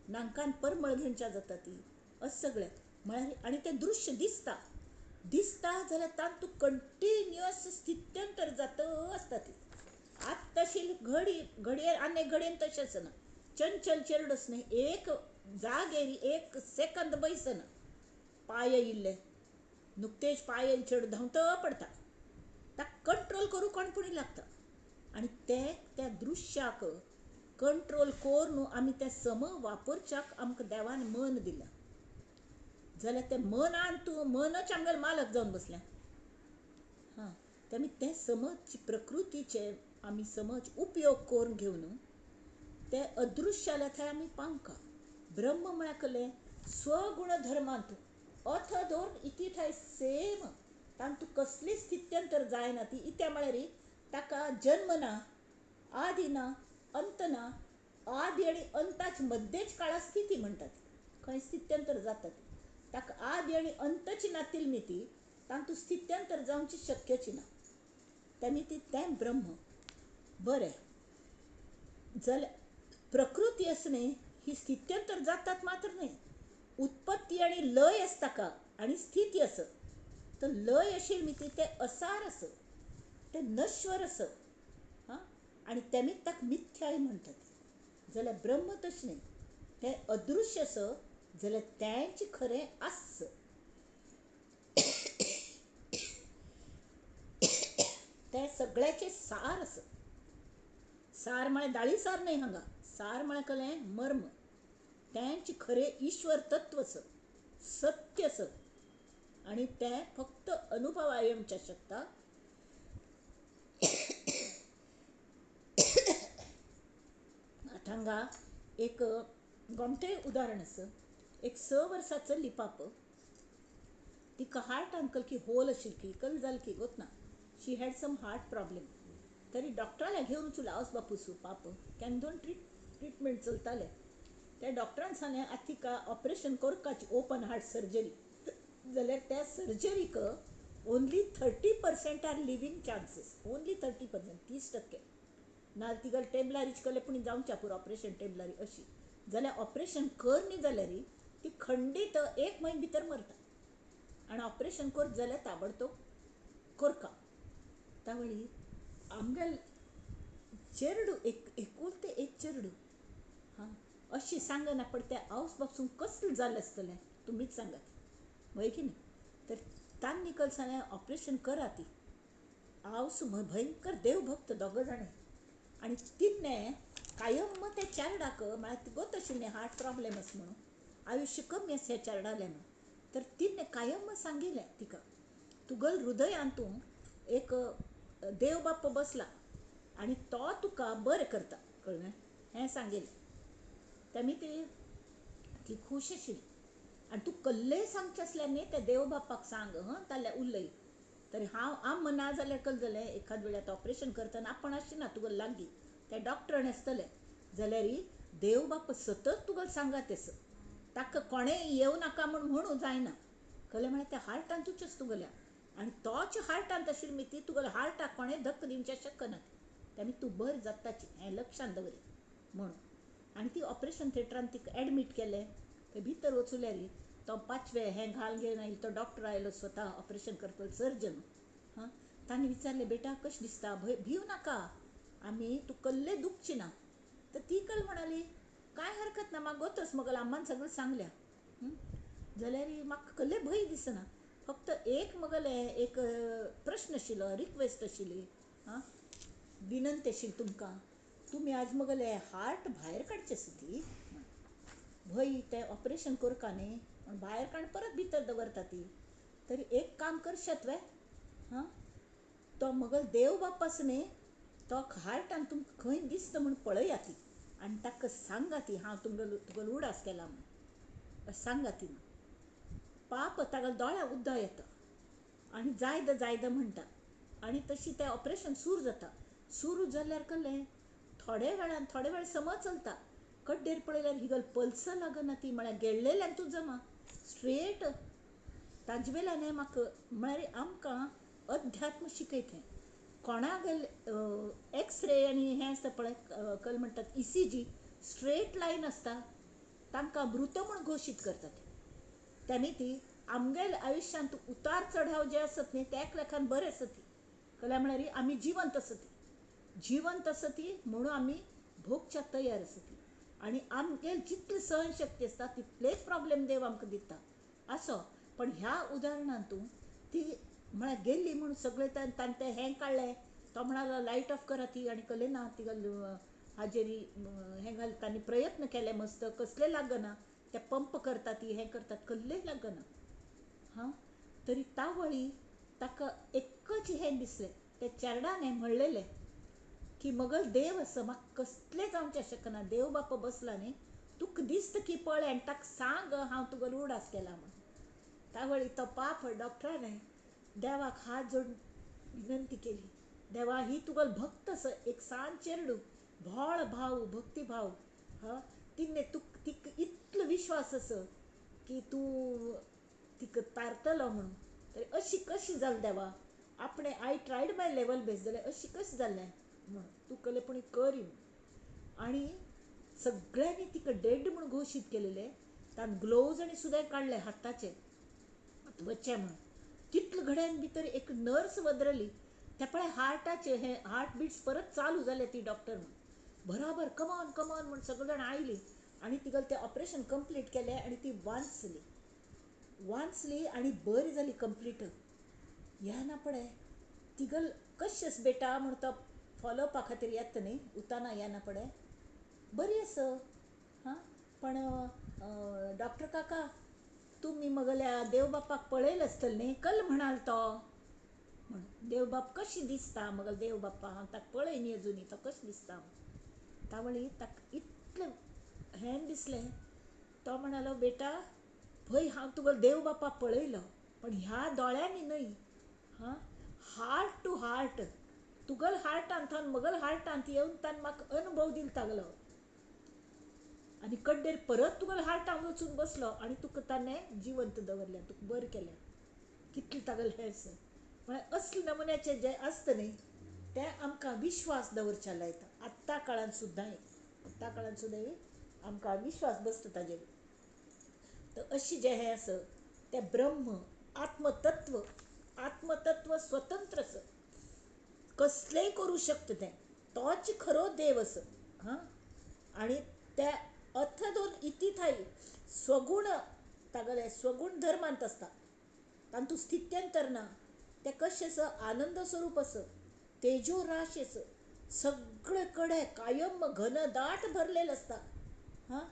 नाकान परमळ घेवच्या जाता ती. अस सगळें म्हळ्यार आनी तें दृश्य दिसता. दिसता जाल्यार तातूंत कंटिन्युअस स्थित्यंतर जाता आसता ती. आत तशी घडये आनी घडयेन तशें आसना. चंचल चेडूच न्ही. एक जागेर एक सेकंद बैसना. पांय इल्ले नुकतेच पांय चेडूं धांवतो पडटा. ताका कंट्रोल करूं कोणपणी लागता. आणि त्या दृश्याक कंट्रोल करून आमी तें सम वापरच्याक आमकां देवान मन दिला. जाल्यार तें मनच आमगेलो मालक जावन बसल्या. तेमी तें समज प्रकृतीचे आमी समज उपयोग करून घेवन ते अदृश्य जाल्यार थंय आमी पावंका. ब्रह्म म्हळ्यार कळ्ळें स्वगुण धर्मांतू अथ धरून इती थंय सेम. तांतू कसली स्थित्यंतर जायना ती. इत्या म्हळ्यार ताका जन्म ना, आदी ना, अंत ना. आदी आणि अंताच मध्येच काळा स्थिती म्हणटात. खंय स्थित्यंतर जाता ती. ताका आदी आणि अंतची नातिल न्ही ती. तांतू स्थित्यंतर जावची शक्यची ना. तेमी ती तें ब्रह्म. बरें जाल्यार प्रकृती आसा न्ही ही स्थित्यंतर जातात मात्र न्ही. उत्पत्ती आणि लय आसता ताका आणि स्थिती आसा. तर लय आशिल्ली न्ही ती ते असार आसा. ते नश्वर आसा. आणि तेमीच ताका मिथ्याय म्हणटात. जाल्यार ब्रह्म तशें न्ही. तें अदृश्य आसा जाल्यार तेंच खरें आस. तें सगळ्याचें सार आसा. सार म्हळ्यार दाळी सार न्ही हांगा. सार म्हळ्यार कळ्ळें मर्म. तेंच खरें ईश्वर तत्व आसा, सत्य आसा. आणि तें फक्त अनुभवा येवचें शकता. आतां हांगा एक गोमटें उदाहरण आसा. एक 6 वर्साचो लिपाप. तिका हार्टान की होल आशिल्ली. कल जालें की गोतना. शी हॅड सम हार्ट प्रॉब्लेम. तरी डॉक्टराल्या घेवन वचूं लावस बापूसू पाप केन्ना ट्रिटमेंट चलतालें. त्या डॉक्टरान सांगलें आतां तिका ऑपरेशन करपाची ओपन हार्ट सर्जरी. जाल्यार त्या सर्जरीक only 30% are living chances. Only 30%, 30%. ना तिका टेबलार इचकले पूण जावच्या पुरो ऑपरेशन टेबलारी अशी. जाल्यार ऑपरेशन कर न्ही जाल्यार ती खंडीत 1 म्हयने भितर मरता. आणि ऑपरेशन करत जाल्यार ताबडतोब करता. तावळी आमगेल चेडूं एकुलते एक चेडूं. अशी सांगना पण त्या आवस बापूसून कसलें जालें आसतलें तुमीच सांगात वय की न्ही. तर तान निकल सांगलें ऑपरेशन करा ती. आवस भयंकर देवभक्त दोग जाणें. आणि तिन्ने कायम त्या चेरडाक म्हळ्यार गोत आशिल्लें हार्ट प्रॉब्लेम आसा म्हणून. आयुश्य कमी आसा ह्या चेरडालें म्हणून. तर तिन्ने कायम सांगिल्लें तिका तुगेल हृदयांतू एक देव बाप्पा बसला आणि तो तुका बरें करता. कळ्ळें. हें सांगिल्लें. तेमी ती खूश आशिल्ली. आनी तूं कसलेंय सांगचें आसल्यार न्ही त्या देव बाप्पाक सांग ताल्या उलय. तरी हांव ना जाल्यार कल जालें एखाद वेळार ऑपरेशन करतना आपण आसना तुगेल लागीं ते डॉक्टरान आसतले जाल्यार देव बाप्पा सतत तुगेल सांगात आसा. ताका कोणेंय येवं नाका म्हणून जायना. कळ्ळें म्हळ्यार त्या हार्टान तुजेच तुगेल्या आनी तोच हार्टान तशी मी ती तुगेल्या हार्टाक कोणें धक्क दिवचे शकना त्यामुळे तूं बरी जाताची हें लक्षांत दवरी म्हणून आनी ती ऑपरेशन थिएटरान तिका एडमीट केलें थंय भितर वचूल्यार तो 5वें हें घाल घेवन आयलो तो डॉक्टर आयलो स्वता ऑपरेशन करपाक सर्जन हां ताणें विचारलें बेटा कशें दिसता भिवू नाका आमी तूं कसलें दुखची ना तर ती कल म्हणाली काय हरकत ना म्हाका गोतोच मगल आम्मान सगळें सांगल्या जाल्यार म्हाका कसलें भंय दिसना फक्त एक मगलें एक प्रश्न आशिल्लो रिक्वेस्ट आशिल्ली हां विनंती आशिल्ली तुमकां तुमी आज मगलें हार्ट भायर काडचें ती भंय तें ऑपरेशन करता न्ही भायर काडून परत भितर दवरता ती तरी एक काम करशात वे हां तो मगल देव बाप आसा न्ही तो हार्टान तुमकां खंय दिसता म्हूण पळया ती आनी ताका सांगा ती हांव तुगेलो उडास केला म्हूण अशें सांगा ती पाप ताका दोळ्या उद्दां येता आनी जायदा म्हणटा आनी तशी तें ऑपरेशन सुरू जाता सुरू जाल्यार कळ्ळें थोडे वेळ समज चलता कड्डेर पळयल्यार ही गल पल्स लागना ती म्हळ्यार गेल्लेल्यान तूं जमा स्ट्रेट ताजे वेल्यान हें म्हाका म्हळ्यार आमकां अध्यात्म शिकयत हें कोणाक एक्सरे आनी हें आसता पळय कल म्हणटात ECG स्ट्रेट लायन आसता तांकां मृत म्हूण घोशीत करतात त्यांनी ती आमगेल आयुश्यांत उतार चढाव जे आसत न्ही त्याक लेखान बरें आसा ती कळ्ळें म्हळ्यार आमी जिवंत आसा ती म्हणून आमी भोगच्या तयार आसा ती आनी आमगेल जितली सहनशक्ती आसता तितलेच प्रॉब्लेम देव आमकां दिता आसो पण ह्या उदाहरणांतून ती म्हळ्यार गेल्ली म्हणून सगळें ताणें तें हें काडलें तो म्हणालो लायट ऑफ करा ती आनी कळ्ळें ना ती हाजेर हें घाल तांणी प्रयत्न केले मस्त कसलें लागना ते पंप करता ती हें करतात कसलेंय लागना हां तरी तावळी ताका एकच हें दिसलें ते चेरडान हें म्हणलेलें की मगल देव आसा म्हाका कसलें जावचें शकना देव बापा बसला न्ही तुका दिसता की पळय आनी ताका सांग हांव तुगेलो उडास केला म्हूण तावळी तो पाप डॉक्टरान देवाक हात जोडून विनंती केली देवा ही तुगेलो भक्त आसा एक सान चेडूं व्हड भाव भक्तिभाव हां तिका इतलो विश्वास आसा की तूं तिका तारतलो म्हणून तरी अशी कशी जाली देवा आपणें I triad my level best जाल्यार अशी कशें जालें म्हूण तूं कलेपणी कर आनी सगळ्यांनी तिका डेड म्हूण घोशीत केलेलें ताणें ग्लोव्ज आनी सुद्दां काडले हाताचे वच्चे म्हणून तितले घड्यान भितर एक नर्स वदरली ते पळय हार्टाचे हे हार्ट बिट्स परत चालू जाले ती डॉक्टर म्हणून बराबर कमॉन म्हूण सगळे जाण आयली आनी तिगेलें तें ऑपरेशन कंप्लीट केलें आनी ती वाचली आनी बरी जाली कंप्लीट ह्या ना पळय तिगल कशें बेटा म्हूण तो फॉलोअपा खातीर येता न्ही उताना ह्या ना पळय बरी आसा हां पण डॉक्टर काका तुमी मगल्या देव बापाक पळयलें आसतलें न्ही कल म्हणाल तो म्हणून देव बाप कशी दिसता मगल देव बाप्पा हांव ताका पळय न्ही अजुनी तो कशें दिसता तावळी ताका इतलें हें दिसलें तो म्हणालो बेटा भंय हांव तुगेलो देव बापा पळयलो पण ह्या दोळ्यांनी न्हय हां हार्ट टू हार्ट तुगेल हार्टांतल्यान मगल हार्टांत येवन ताणें म्हाका अनुभव दिलो तागलो आनी कड्डेर परत तुगेल्या हार्टान वचून बसलो आनी तुका ताणें जिवंत दवरलें तुका बरें केलें कितलें तागेलें हें आसा म्हळ्यार असले नमुन्याचें जें आसता न्ही तें आमकां विश्वास दवरचें लायता आत्ता काळान सुद्दां आमकां विश्वास बसता ताजेर तर अशी जें हें आसा तें ब्रह्म आत्मतत्व स्वतंत्र आसा कसलेंय करूं शकता तें तोच खरो देव आसा हां आनी त्या अथदोन इतिथाई स्वगुण तागेले स्वगुण धर्मांत आसता तांतूं स्थित्यंतर ना ते कशें आसा आनंद स्वरूप आसा तेजो राशी आसा सगळे कडेन कायम घनदाट भरलेलें आसता हां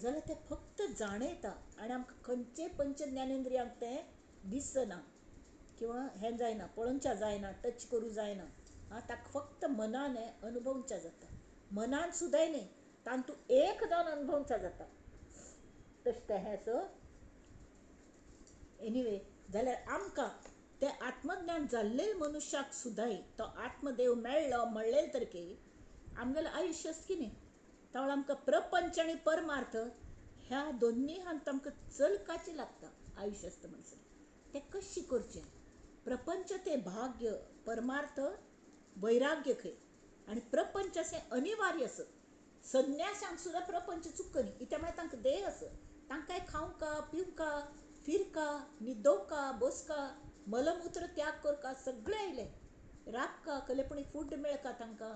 जाल्यार तें फक्त जाणयता आनी आमकां खंयचेय पंच ज्ञानेंद्रियांक तें दिसना किंवा हें जायना पळोवनचें जायना टच करूं जायना हां ताका फक्त मनान हें अनुभवचें जाता मनान सुद्दां न्ही तांतूं एकदम अनुभवचें जाता तशें तें हें आसा एनिवे जाल्यार आमकां तें आत्मज्ञान जाल्लें मनशाक सुद्दां तो आत्मदेव मेळ्ळो म्हणलें तरके आमगेलें आयुश्य आसा की न्ही तावळ आमकां प्रपंच आनी परमार्थ ह्या दोनी हांत आमकां चलकाची लागता आयुश्य आसता म्हणसर ते कशी करचें. प्रपंच ते भाग्य परमार्थ वैराग्य खंय आनी प्रपंच अशें अनिवार्य आस. संन्याशांक सुद्दां प्रपंच चुकनी कित्याक म्हळ्यार तांकां देह आस. तांकांय खावंका पिवका फिरका न्हिदोवका बसका मलमुत्र त्याग करका सगळें येयलें. राबका कलेपणी फूड मेळका तांकां.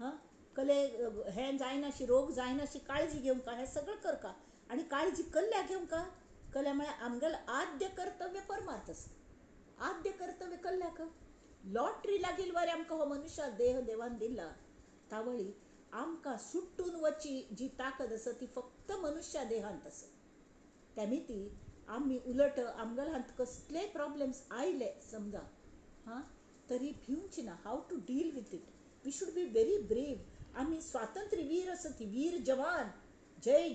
हां कले हें जायनाशी रोग जायनाशी काळजी घेवंका हें सगळें करका. आनी काळजी कल्ल्या घेवंका कल्या म्हळ्यार आमगेलें आद्य कर्तव्य परमार्थ आसा. आद्य कर्तव्य कल्ल्याक लॉटरी लागील वरे आमकां हो मनुश्य देह देवान दिला. तावळी आमकां सुट्टून वची जी ताकद आसा ती फक्त मनुश्य देहांत आसा. त्यामिती आमी उलट आमगेल्या हात कसलेय प्रॉब्लेम्स आयले समजा हां तरी भिवची ना. Have to deal with it. We should be very brave. आमी स्वातंत्र्य वीर आसा ती वीर जवान.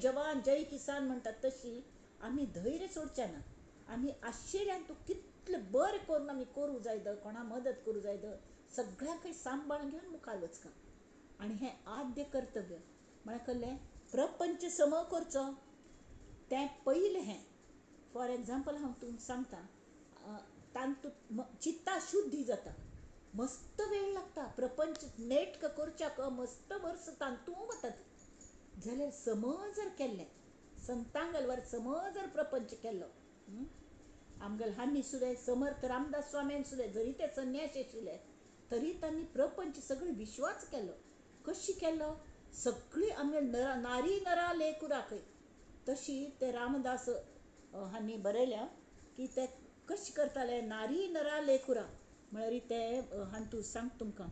जवान जय किसान म्हणटात तशी आमी धैर्य सोडचें ना. आमी आशिल्ल्यान तूं कितलें बरें करून आमी करूं जाय द कोणा मदत करूं जाय द सगळ्यांक सांबाळून घेवन मुखार वचका. आनी हें आद्य कर्तव्य म्हळ्यार कहलें प्रपंच सम करचो तें पयलें. हें फॉर एग्जाम्पल हांव तुमकां सांगता तातूंत चित्ता शुद्धी जाता. मस्त वेळ लागता प्रपंच नेट करच्याक मस्त वर्स तांतूं वतात. जाल्यार समज जर केल्लें संतांगल वर समज जर प्रपंच केल्लो आमगेल हांनी सुद्दां समर्थ रामदास स्वामीन सुद्दां जरी ते संन्याशी आशिल्ले तरी तांणी प्रपंच सगळें विश्वास केलो. कशी केलो सगळी आमगे नारी नरा लेकुराकय तशी ते रामदास हांनी बरयल्या की ते कशें करताले नारी नरा लेकुरा म्हळ्यार ते हांतू सांग तुमकां.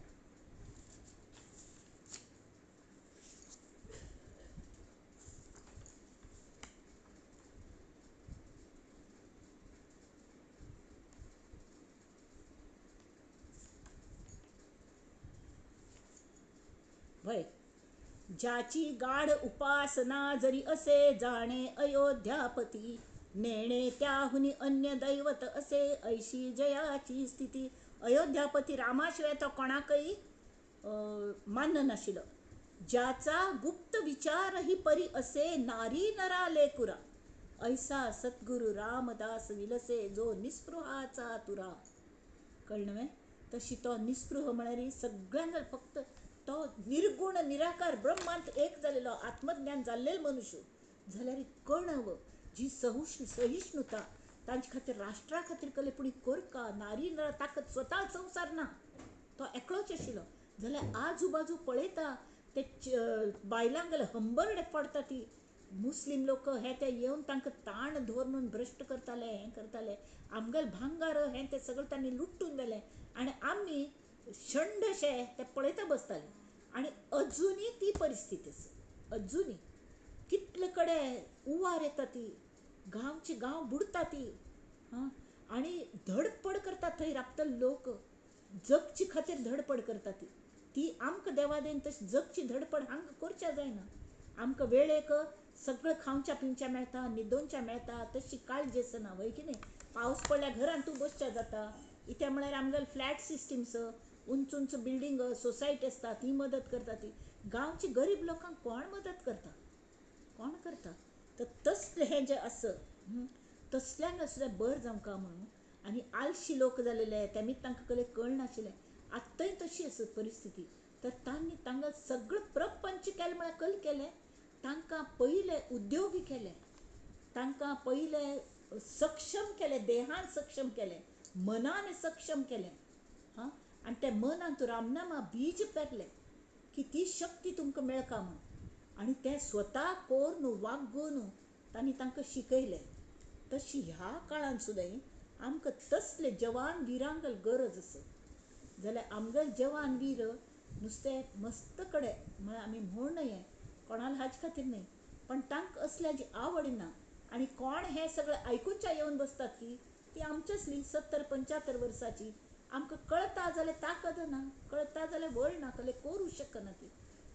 भय ज्याची गाढ उपासना जरी असे जाणे अयोध्यापती नेणे त्याहुनी अन्य दैवत असे ऐशी जयाची स्थिती. अयोध्यापती रामाशिवाय तो कोणाकय मान्य नाशिलो. ज्याचा गुप्त विचार ही परी असे नारी नरा लेकुरा ऐसा सद्गुरु रामदास विलसे जो निस्पृहाचा तुरा. कळ्ळें. तशी तो निस्पृह म्हळ्यार सगळ्यांक फक्त तो निर्गुण निराकार ब्रह्मांत एक जालेलो आत्मज्ञान जाल्लेलो मनुष्य जाल्यार कणव जी सहिष्णुता तांचे खातीर राष्ट्रा खातीर कलेपणी करका नारी नरा ताकद स्वता संवसार ना तो एकलोच आशिल्लो जाल्यार आजू बाजू पळयता ते बायलांक गेले हंबरडे पडटा ती मुस्लीम लोक हे ते येवन तांकां ताण धरून भ्रश्ट करताले हें करताले. आमगेले भांगार हें ते सगळें तांणी लुट्टून व्हेलें आनी आमी शंडशे ते पळयता बसताले. आनी अजुनी ती परिस्थिती आसा. अजुनी कितले कडेन उवार येता ती गांवची गांव बुडता ती हां आनी धडपड करता थंय राबतले लोक जगची खातीर धडपड करता ती आमकां देवा देन तशी जगची धडपड हांगा करच्या जायना. आमकां वेळेक सगळें खावच्या पिवच्या मेळटा न्हिदोवच्या मेळटा तशी काळजी आसना वय की न्ही. पावस पडल्यार घरान तूं बसचें जाता. इत्या म्हळ्यार आमगेले फ्लॅट सिस्टम्स उंच उंच बिल्डींग सोसायटी आसता ती मदत करता. ती गांवची गरीब लोकांक कोण मदत करता कोण करता. तर तसलें हें जें आस तसल्यांक सुद्दां बरें जावंका म्हणून आनी आलशी लोक जालेले तेमीच तांकां कले कळनाशिल्लें. आत्ताय तशी आसत परिस्थिती. तर तांणी तांकां सगळें प्रपंच केलें म्हळ्यार कल केलें. तांकां पयले उद्योगी केले. तांकां पयले सक्षम केलें देहान सक्षम केलें मनान सक्षम केलें हां आनी ते मनांत रामनामा बीज पेरलें की ती शक्ती तुमकां मेळका म्हूण आनी तें स्वता कोरून वागून तांणी तांकां शिकयलें. तशी ह्या काळान सुद्दां आमकां तसले जवान विरांक गरज आसा. जाल्यार आमगेले जवान वीर नुस्तें मस्त कडेन म्हळ्यार आमी म्हूण हें कोणाला हाजे खातीर न्ही पण तांकां असल्याची आवड ना. आनी कोण हें सगळें आयकुच्या येवन बसतात की ती आमच्यासली 70-75 वर्साची. आमकां कळटा जाल्यार ताकद ना कळटा जाल्यार वळ ना कले करूं शकना ती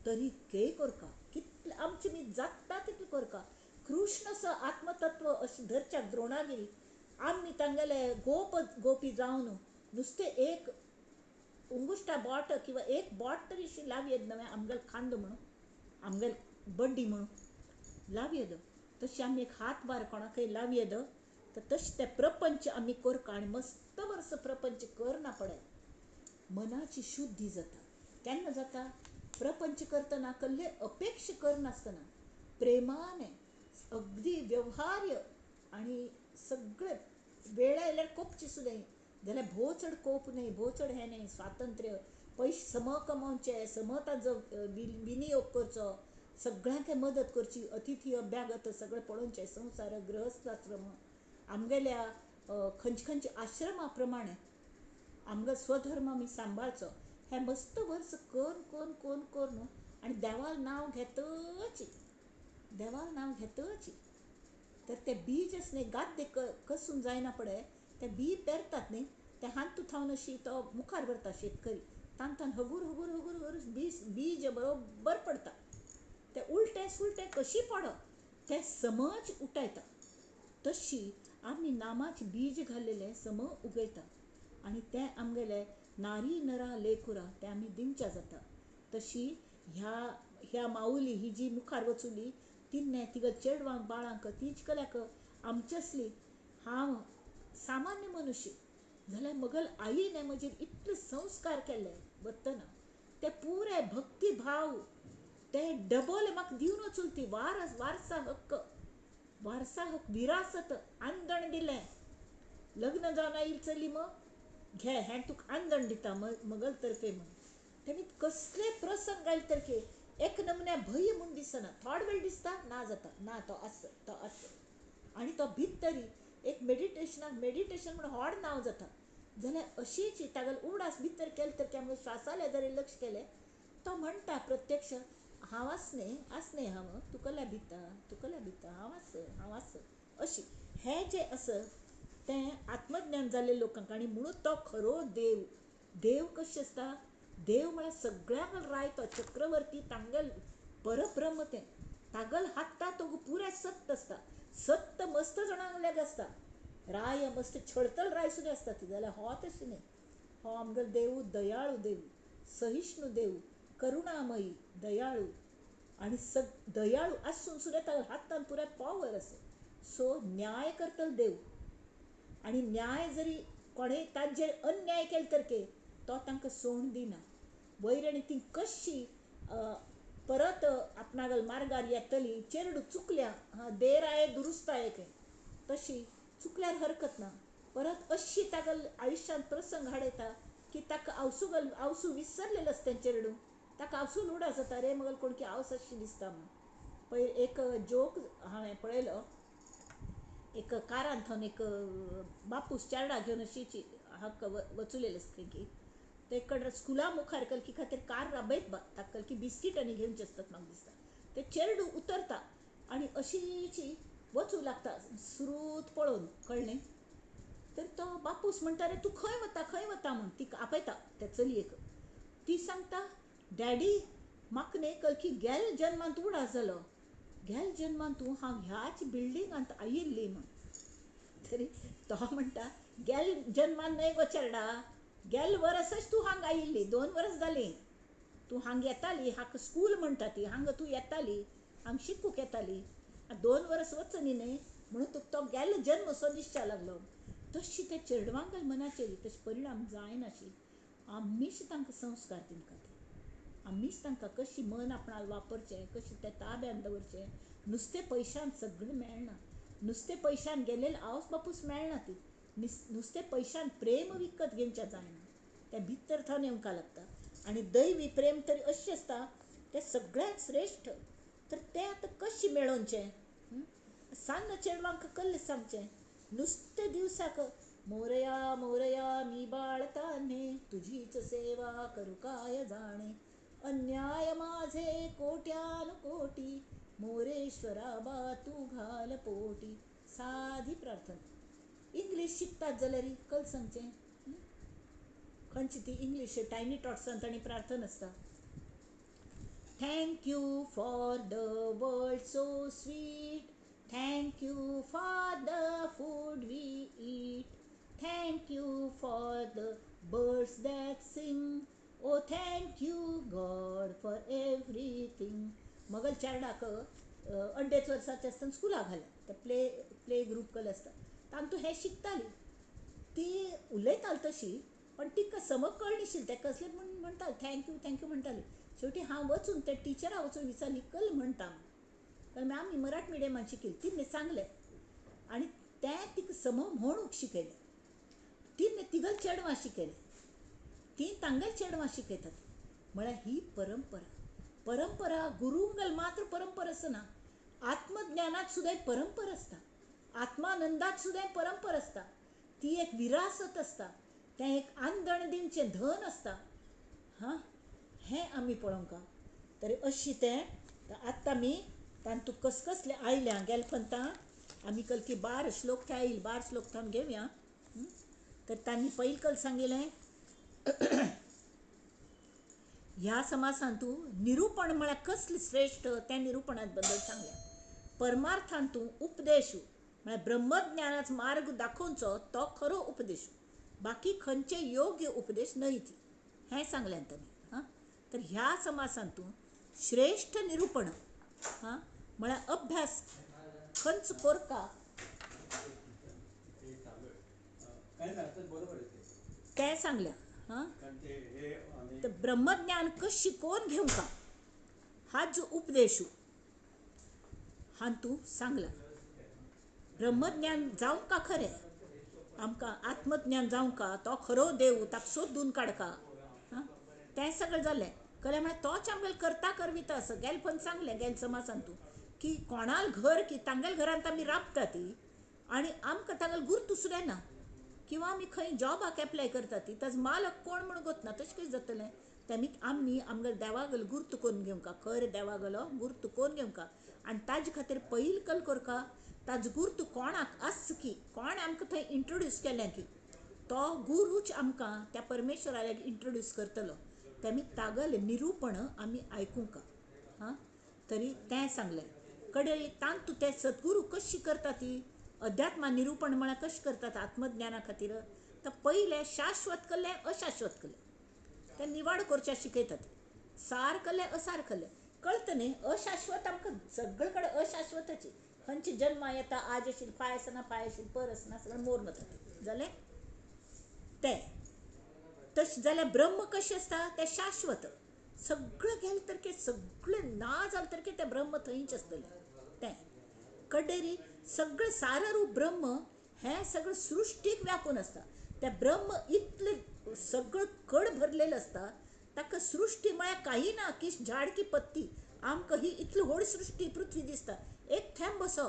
तरी के करका कितले आमचे मी जाता तितलें करका. कृष्ण स आत्मतत्व अशें धरच्या द्रोणागिरी आमी तांगेले गोपी जावन नुस्तें एक उंगुश्टा बोट किंवा एक बोट तरी अशी लावयेद नवे आमगेले खांद म्हणून आमगेले बड्डी म्हणून लावयेद तशी आमी एक हात बार कोणाकय लावयेद तर तशें ते प्रपंच आमी करता आनी मस्त वर्स प्रपंच करना पळय मनाची शुद्धी जाता. केन्ना जाता? प्रपंच करतना कसले अपेक्षा करनासतना प्रेमाने अगदी व्यवहार्य आणि सगळे वेळ आयल्यार कोपचे सुद्दां जाल्यार भोव चड कोप न्हय, भोव चड हें न्हय, स्वातंत्र्य, पयशे सम कमोवचे, सम ताजो विनियोग करचो, सगळ्यांक मदत करची, अतिथी अभ्यागत सगळें पळोवचें, संवसार गृहस्थाश्रम आमगेल्या खंयचे खंयचे आश्रमा प्रमाणे आमचो स्वधर्म आमी सांबाळचो. हें मस्त वर्स कोन कोन कोन कोर न्हू आनी देवाल नांव घेतची, देवाल नांव घेतची. तर ते बीज आसा न्ही गाद्दे कसून जायना पळय, ते बी पेरतात न्ही, ते हांतू थावन अशी तो मुखार व्हरता शेतकरी, तान तान हगूर हगूर हगूर हगूर बीज बरोबर पडटा. ते उलटे सुलटे कशी पडत ते समज उठयता. तशी आमी नामाचे बीज घाल्लेले सम उगयता आनी तें आमगेले नारी नरा लेकुरा तें आमी दिवच्या जाता. तशी ह्या माऊली ही जी मुखार वचुली तिन्ने तिगल चेडवांक बाळांक तींच कल्याक आमचे असली हांव सामान्य मनुश्य जाल्यार म्हगेल आईने म्हजेर इतले संस्कार केल्ले वतना ते पुरे भक्ती भाव ते डबल म्हाका दिवन वचून ती वारसा हक्क विरासत आंदण दिलें. लग्न जावन आयिल्ली चली मग घे हें तुका आंदण दिता म्हगेल तर्फे म्हण. तेणी कसले प्रसंग आयले तरी एक नमने भंय म्हूण दिसना, थोडे वेळ दिसता ना जाता ना तो आस आनी तो भितरी एक मेडिटेशन म्हण व्हड नांव जाता. जाल्यार अशीच तागेल उगडास भितर केले तर आमी श्वासाले जरी लक्ष केलें तो म्हणटा प्रत्यक्ष हांव आसने हांव तुका भिता हांव आस अशी. हें जें आसा तें आत्मज्ञान जाल्ले लोकांक आनी म्हणून तो खरो देव कशें आसता. देव म्हळ्यार सगळ्यांक रायतो चक्रवर्ती तांगेल परब्रह्म तें तागेल हात्ता तो पुराय सत्य आसता. सत्य मस्त जाणांक लेग आसता, राय मस्त छडतल राय सुद्दां आसता ती, जाल्यार हो तशें न्ही. हो आमगेलो देव दयाळू देव, सहिष्णू देव, करुणामयी दयाळू आनी दयाळू आसून सुद्दां तागेल्या हातान पुराय पॉवर आसा. सो न्याय करतलो देव आनी न्याय जरी कोणें तांचेर अन्याय केलो तर तो तांकां सोडून दिना. वैरणी ती कशी परत आपणागेल मार्गार येतली. चेडूं चुकल्या देर आये दुरुस्त आये तशी चुकल्यार हरकत ना, परत अशी तागेल आयुश्यांत प्रसंग हाडयता की ताका आवसू विसरलेलो आसता तें चेडूं, ताका आवसून उडा जाता रे म्हगेल कोणकी आवस अशी दिसता म्हूण. पयर एक जोक हांवें पळयलो, एक कारांत थावन एक बापूस चेडा घेवन अशी हाका वचुलेले आसता की ते कडेन स्कुला मुखार कलकी खातीर कार राबयत ताका कलकी बिस्कीट आनी घेवचे आसतात म्हाका दिसता. ते चेडूं उतरता आनी अशीची वचूं लागता सुरूत पळोवन कळ्ळें. तर तो बापूस म्हणटा रे तूं खंय वता म्हूण ती आपयता त्या चलयेक. ती सांगता डॅडी म्हाका न्ही कलकी गेल्या जन्मांत उडास जालो, गेल्या जन्मांत हांव ह्याच बिल्डिंगांत आयिल्ली म्हूण. तरी तो म्हणटा गेल्या जन्मांत न्हय गो चेडा, गेल्या वर्सच तूं हांगा आयिल्ली, 2 वर्स जालीं तूं हांगा येताली, हाका स्कूल म्हणटा ती हांगा तूं येताली, हांगा शिकूंक येताली. 2 वर्स वचनी न्हय म्हणून तुका तो गेल्लो जन्म सो दिसचा लागलो. तशी त्या चेडवांगेल मनाचेर तशी परिणाम जायनाशी. आमीच तांकां संस्कार दिवंक आमीच तांकां कशी मन आपणाल वापरचें, कशें तें ताब्यान दवरचें. नुस्तें पयशान सगळें मेळना, नुस्तें पयशान गेलेले आवस बापूस मेळना ती, नुस्तें पयशान प्रेम विकत घेवचें जायना, तें भितर थावन येवंक लागता. आनी दैवी प्रेम तरी अशें आसता तें सगळ्यांत श्रेश्ठ. तर तें आतां कशें मेळोवचें? सान्न चेडवांक कसलें सांगचें? नुस्तें दिवसाक मोरया मोरया मी बाळ तान्हे, तुझीच सेवा करू काय जाणे, अन्याय माझे कोट्यान कोटी, मोरेश्वरा बा तू घाल पोटी. साधी प्रार्थना. इंग्लीश शिकतात जाल्यार कल सांगचें खंयची ती इंग्लीश टायनी टॉट्सांत आनी प्रार्थना आसता. Thank you for the world so sweet, thank you for the food we eat, thank you for the birds that sing, oh thank you God for everything. मगल चेडाक 2.5 वर्साचें आसतना स्कुलाक घालें, ते प्ले ग्रूप कल आसता. तांतू हे शिकताली ती उलयताली तशी, पण तिका समज कळनाशिल्ली ते कसले म्हणटाली थँक्यू थँक्यू म्हणटाली. शेवटी हांव वचून ते टिचरा वचून विचारली कल म्हणटा कारण आमी मराठी मिडियमान शिकयली. तिने सांगलें आनी तें तिका समज म्हणूंक शिकयलें. तिने तिगल चेडवां शिकयलें, ती तांगेल चेडवां शिकयतात. म्हळ्यार ही परंपरा गुरुंगल मात्र परंपरा आसना. आत्मज्ञानात सुद्धा एक परंपरा असता, आत्मानंदात सुद्धा एक परंपरा असता. ती एक विरासत असता, तें एक आंदण धन असता. हां, हें आमी पळोवंक. तरी अशी तें आत्तां आमी तांतू कसले आयल्या गेल्या पंथां आमी कल की 12 श्लोक ते आयिल्ले, 12 श्लोक थांब घेवया. तर तांणी पयलीं कल सांगिल्लें ह्या समासांतू निरूपण म्हळ्यार कसलें श्रेष्ठ तें निरूपणा बद्दल सांगलें. परमार्थांतू उपदेश म्हळ्यार ब्रह्मज्ञानाचो मार्ग दाखोवचो तो खरो उपदेश, बाकी खंयचे योग्य उपदेश न्हयत हें सांगलें तांणी. हां, तर ह्या समासांतू श्रेष्ठ निरूपण हां म्हळ्यार अभ्यास खंयच करता तें सांगलें. हां, तर ब्रह्मज्ञान कशी कोण घेवंका हा जो उपदेश हांतू सांगला. ब्रह्मज्ञान जावंका खरें, आमकां आत्मज्ञान जावंका तो खरो देव ताका सोदून काडका. हां, तें सगळें जालें कळ्ळें. म्हळ्यार तोच आमगेल करता करविता आसा. गेल पण सांगलें गेल समासांतू की कोणाल घर की तांगेल घरांत आमी राबता ती आनी आमकां तांगेल गुर्तू सुद्दां ना, किंवा आमी खंय जॉबाक एप्लाय करता ती ताजो मालक कोण म्हूण गोतना, तशें कशें जातलें. तेमी आमी आमगेलो देवागेलो गुर्त करून घेवंका, खरें देवागेलो गुर्त करून घेवंका. आनी ताजे खातीर पयलीं कल करका ताजो गुर्त कोणाक आस की कोण आमकां थंय इंट्रोड्यूस केलें की तो गुरूच आमकां त्या परमेश्वराक इंट्रोड्यूस करतलो. तेमी तागेलें निरूपण आमी आयकूंका. हां, तरी तें सांगलें. कडेन तांतू ते सद्गुरू कशी करता ती अध्यात्मा निरूपण म्हळ्यार कशें करतात आत्मज्ञाना खातीर. तर पयलें शाश्वत केलें अशाश्वत केलें तें निवाड करचें शिकयतात. सार केलें असार केलें कळता न्ही. अशाश्वत आमकां सगळे कडेन अशाश्वतच खंयची जल्मा येता आज आशिल्ली फाय आसना, फाय आशिल्ली पर आसना, सगळें मोर वता जालें तें. तशें जाल्यार ब्रह्म कशें आसता तें शाश्वत. सगळें गेलें तरके सगळें ना जालें तरके तें ब्रह्म थंयच आसतलें. तें कडेरी सगळें साररूप ब्रह्म हें सगळें सृश्टीक व्यापून आसता. तें ब्रह्म इतलें सगळं कड भरलेलें आसता. ताका सृश्टी म्हळ्यार काही ना की झाड की पत्ती. आमकां ही इतली व्हड सृश्टी पृथ्वी दिसता एक थेंब असो.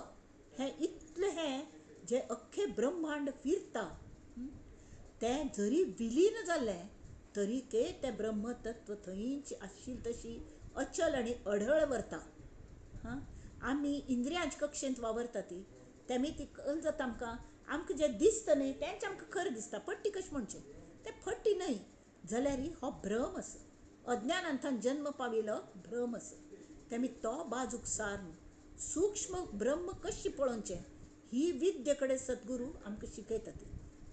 हें इतलें हें जें अख्खें ब्रह्मांड फिरता तें जरी विलीन जालें तरीके तें ब्रह्मतत्व थंयच आशिल्ली तशी अचल आनी अढळ व्रता. हां, आमी इंद्रियांच्या कक्षेंत वावरता ती तेमी ती कल जाता आमकां जें दिसता न्ही तेंच आमकां खरें दिसता. पट्टी कशें म्हणचें तें फट्टी न्हय जाल्यार हो भ्रम आसा. अज्ञानांतल्यान जन्म पाविल्लो भ्रम आसा. तेमी तो बाजूक सार सूक्ष्म ब्रह्म कशी पळोवचें ही विद्ये कडेन सद्गुरू आमकां शिकयतात.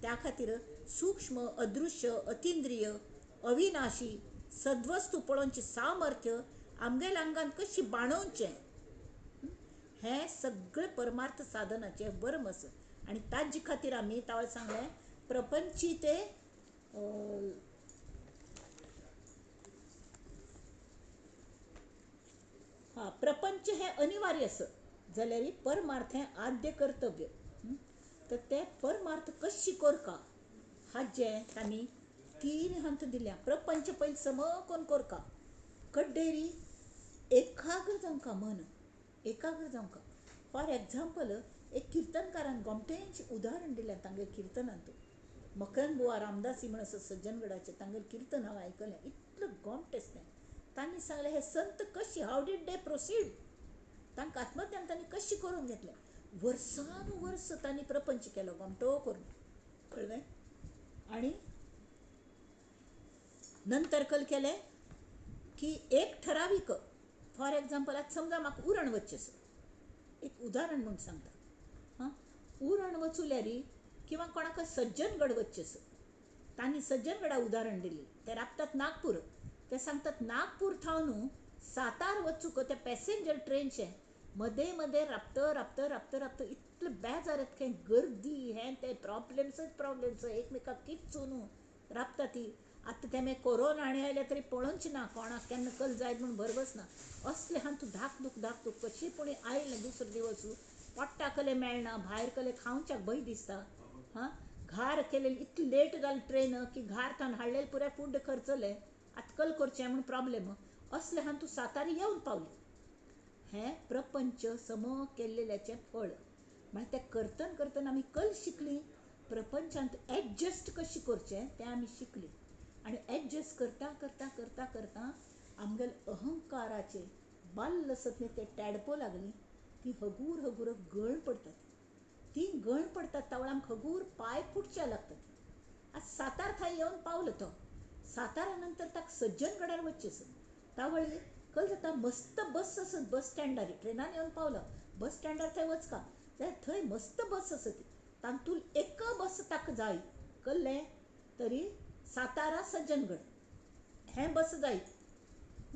त्या खातीर सूक्ष्म अदृश्य अतिंद्रिय अविनाशी सद्वस्तू पळोवचें सामर्थ्य आमगेल्या आंगान कशी बाणोवचें हें सगळें परमार्थ साधनाचें वर्म आसा. आनी ताजे खातीर आमी तावळें सांगलें प्रपंची ते प्रपंच हें अनिवार्य आसा जाल्यार परमार्थ हें आद्य कर्तव्य. तर तें परमार्थ कशी करका हाजें तांणी 3 हंत दिल्या. प्रपंच पयलीं सम कोण करका कड्डेरी एकाग्र जावंका मन एकाग्र जावंका. फॉर एग्जाम्पल एक किर्तनकारान गोमटेंचें उदाहरण दिलें तांगे किर्तनांत. मकरंद बुवा रामदासी म्हण आसा सज्जनगडाचें तांगेलें किर्तन हांव आयकलें इतलें गोमटें तें. तांणी सांगलें हे संत कशी हाव डीड दे प्रोसीड. तांकां आत्मज्ञान तांणी कशी करून घेतलें. वर्सान वर्स तांणी प्रपंच केलो गोमटो करून कळ्ळें. आनी नंतर कल केलें की एक ठरावीक फॉर एग्जाम्पल आतां समजा म्हाका उरण वचचें आसा एक उदाहरण म्हूण सांगता. हां, उरण वचूल्यार किंवा कोणाक सज्जनगड वचचें आसा. तांणी सज्जनगडा उदाहरण दिल्ली. ते राबतात नागपूर. ते सांगतात नागपूर थाव न्हू सातार वचूक त्या पॅसेंजर ट्रेनचें मदें मदें राबत इतलें कसले बेजार येत खंय गर्दी हें ते प्रॉब्लेम्स एकमेकाक कित चोनू राबता ती. आतां तें मागीर कोरोना आनी आयले तरी पळोवच ना कोणाक केन्ना कल जायत म्हूण बरबस ना. असले हांतू धाक दूख कशी पूण आयलें दुसरे दिवस पोट्टा कले मेळना, भायर कले खावच्याक भंय दिसता. हां, घार केलेली इतली लेट जाली ट्रेन की घार थावन हाडलेले पुराय फूड खर्चले. आतां कल करचें म्हूण प्रॉब्लेम. असले हांतू सातारी येवन पावली. हें प्रपंच सम केल्लेल्याचें फळ. म्हळ्यार तें करतना करतना आमी कल शिकलीं. प्रपंचांत एडजस्ट कशें करचें तें आमी शिकलीं. आनी एडजस्ट करता करता करता करता आमगेले अहंकाराचे बाल्ल सतने ते टॅडपो लागली की हगूर हगूर गळ पडटा. ती गळ पडटा तावळ आमकां हगूर पांय फुटचे लागतात. आज सातार थंय येवन पावलो तो. सातारा नंतर ताका सज्जनगडार वचचें. तावळी कल जाता मस्त बस आसत बस स्टँडार. ट्रेनान येवन पावलो बस स्टँडार थंय वचका जाल्यार थंय मस्त बस आसत. तातूंत एक बस ताका जाय. कळ्ळें? तरी सातारा सज्जनगड हें बस जाय.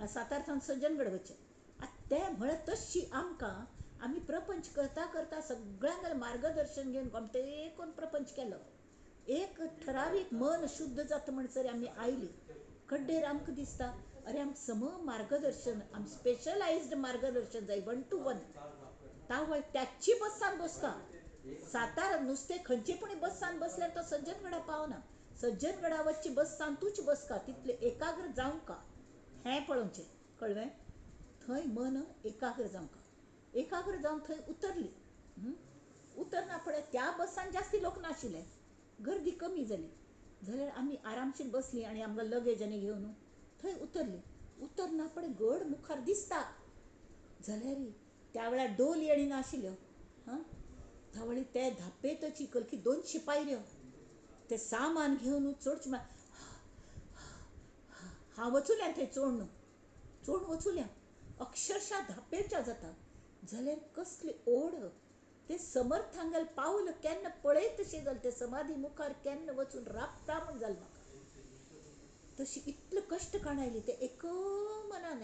सातार थंय सज्जनगड वचचें. आतां तें म्हळ्यार तशी आमकां आमी प्रपंच करता करता सगळ्यांगेलें मार्गदर्शन घेवन घोमटेकून प्रपंच केलो. एक ठरावीक मन शुद्ध जाता म्हणसर आमी आयलीं. कड्डेर आमकां दिसता अरे आमकां सम मार्गदर्शन आम स्पेशलायज्ड मार्गदर्शन जाय 1 to 1. तावळ त्याची बसान बसता. सातारा नुस्तें खंयचे पूण बसान बसल्यार तो सज्जनगडा पावना. सज्जनगडा वचची बस सांतूच बसका तितले एकाग्र जावंका हें पळोवचें. कळ्ळें? थंय मन एकाग्र जावंका. एकाग्र जावन थंय उतरली. उतरना फुडें त्या बसान जास्ती लोक नाशिल्ले. गर्दी कमी जाली. जाल्यार आमी आरामशीर बसलीं आनी आमकां लगेज आनी घेवन थंय उतरलीं. उतरना फुडें घड मुखार दिसता. जाल्यार त्या वेळार डोल येणी नाशिल्ल्यो. तावळी ते धापेत चिकल की 200 पायऱ्यो. ते सामान घेवन चडचें हांव वचूल्या थंय चोड वचूल्या अक्षरशा धापेच्या जाता. जाल्यार कसली ओढ. ते समर्थांगेल पावल केन्ना पळयत तशें जालें. ते समाधी मुखार केन्ना वचून राबता म्हूण जालें म्हाका. तशी इतलें कश्ट काणायली ते एक मनान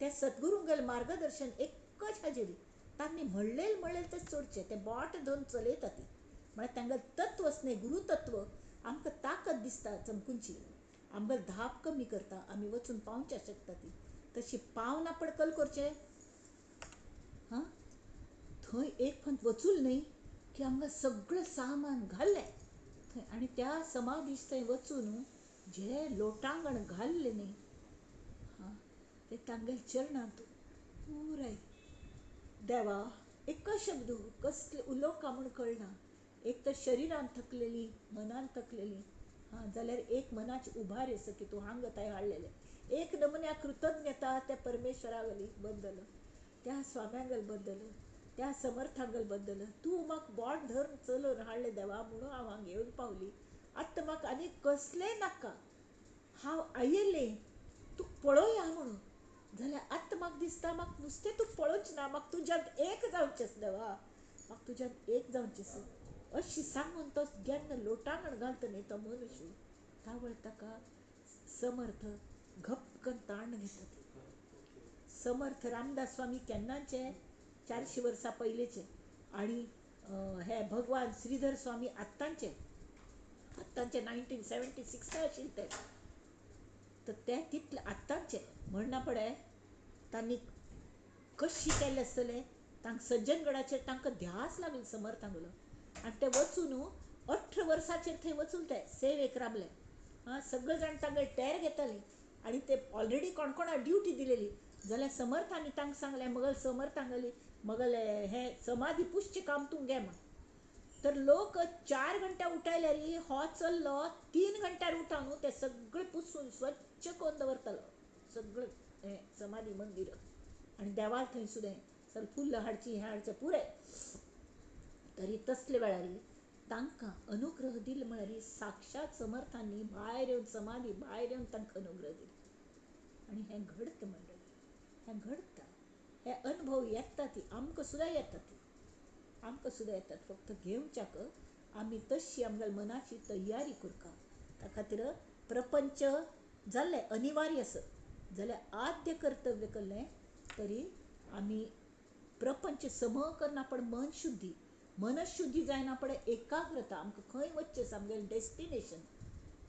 ते सद्गुरूंगेलें मार्गदर्शन एकच हाजेरी. तांणी म्हणलें तें चडचें ते बोट धरून चलयता ती. म्हळ्यार तांगेलें तत्वच न्ही गुरुतत्व आमकां ताकत दिसता चमकुंची. आमगेलो धाप कमी करता. आमी वचून पावचे शकता ती. तशी पावना पड कल करचें. थंय एक फावट वचूल न्ही की आमकां सगळें सामान घाल्लें थंय. आनी त्या समाधीश थंय वचून जे लोटांगण घाल्लें न्ही ते तांगेल्या चरणांत पुराय देवा एक शब्द कसले उलोवका म्हूण कळना. एक तर शरिरान थकलेली मनान थकलेली जाल्यार एक मनाची उभारी आसा की तूं हांगा थंय हाडलेलें. एक नमुन्या कृतज्ञता त्या परमेश्वरा बद्दल त्या स्वाम्यांगेल बद्दल त्या समर्थांगेल बद्दल. तूं म्हाका बोट धरून चलोवन हाडलें देवा म्हणून हांव हांगा येवन पावली. आतां म्हाका आनी कसलेंय नाका. हांव आयिल्लें तूं पळोवया म्हणून. जाल्यार आतां म्हाका दिसता म्हाका नुस्तें तूं पळोवचें ना. म्हाका तुज्यान एक जावचें देवा. म्हाका तुज्यान एक जावचें अशी सांगून तो जेन्ना लोटांगण घालता न्ही तो मनुश्य तावळ ताका समर्थ घप्प करून ताण घेता. समर्थ रामदास स्वामी केन्नाचे 400 वर्सां पयलींचे. आनी हे भगवान श्रीधर स्वामी आत्तांचे 1976 आशिल्ले ते. तर ते तितले आत्तांचे म्हणना पडे तांणी कशी केल्लें आसतलें. तांकां सज्जनगडाचेर तांकां ध्यास लागलो समर्थांगेलो. आनी ते वचून 18 वर्साचेर थंय वचून ते सेवेक राबले. सगळे जाण तांगेले टॅर घेतालीं. आनी ते ऑलरेडी कोण कोणाक ड्युटी दिलेली. जाल्यार समर्थांनी तांकां सांगलें मगल समर्थांगेली मगले हें समाधी पुसचें काम तूं घे म्हण. तर लोक 4 घंटा उठयल्यार हो चल्लो 3 घंट्यार उठोवन ते सगळे पुसून स्वच्छ करून दवरतालो सगळें हें समाधी मंदिर. आनी देवाल थंय सुद्दां सर फुल्ल हाडची हें हाडचें पुराय. तरी तसले वेळार तांकां अनुग्रह दिलो म्हळ्यार साक्षात समर्थांनी भायर येवन समाधी भायर येवन तांकां अनुग्रह दिलो. आनी हें घडता मंडळी. हें घडटा. हे अनुभव येता ती आमकां सुद्दां येता ती आमकां सुद्दां येतात. फक्त घेवच्याक आमी तशी आमगेल्या मनाची तयारी करता. त्या खातीर प्रपंच जाल्लें अनिवार्य आसत जाल्यार आद्य कर्तव्य केल्लें तरी आमी प्रपंच सम करना पण मन शुद्धी मनशुद्धी जायना पडे एकाग्रता आमकां खंय वचचें आमगेलें डेस्टिनेशन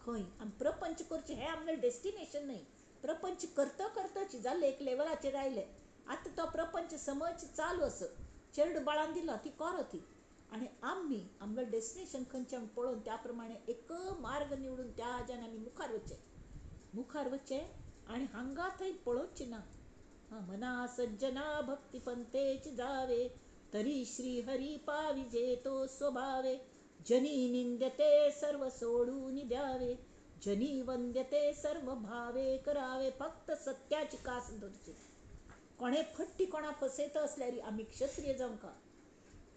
खंय आमी प्रपंच करचें हें आमगेलें डेस्टिनेशन न्हय प्रपंच करता करताची जाल्लें एक लेवलाचेर आयलें आतां तो प्रपंच समज चालू आसा चेडूं बाळान दिला ती करो ती आनी आमी आमगेलें डेस्टिनेशन खंयचें पळोवन त्या प्रमाणे एक मार्ग निवडून त्या हाज्यान आमी मुखार वचचें आनी हांगा थंय पळोवचें ना मना सज्जना भक्तिपंथेच जावे तरी श्री हरी पाविजे तो स्वभावे जनी निंद्यते सर्व सोडून द्यावे जनी वंद्यते सर्व भावे करावे फक्त सत्याची कास धरची कोणे फट्टी कोणा फसयता असल्यार आमी क्षत्रिय जावंका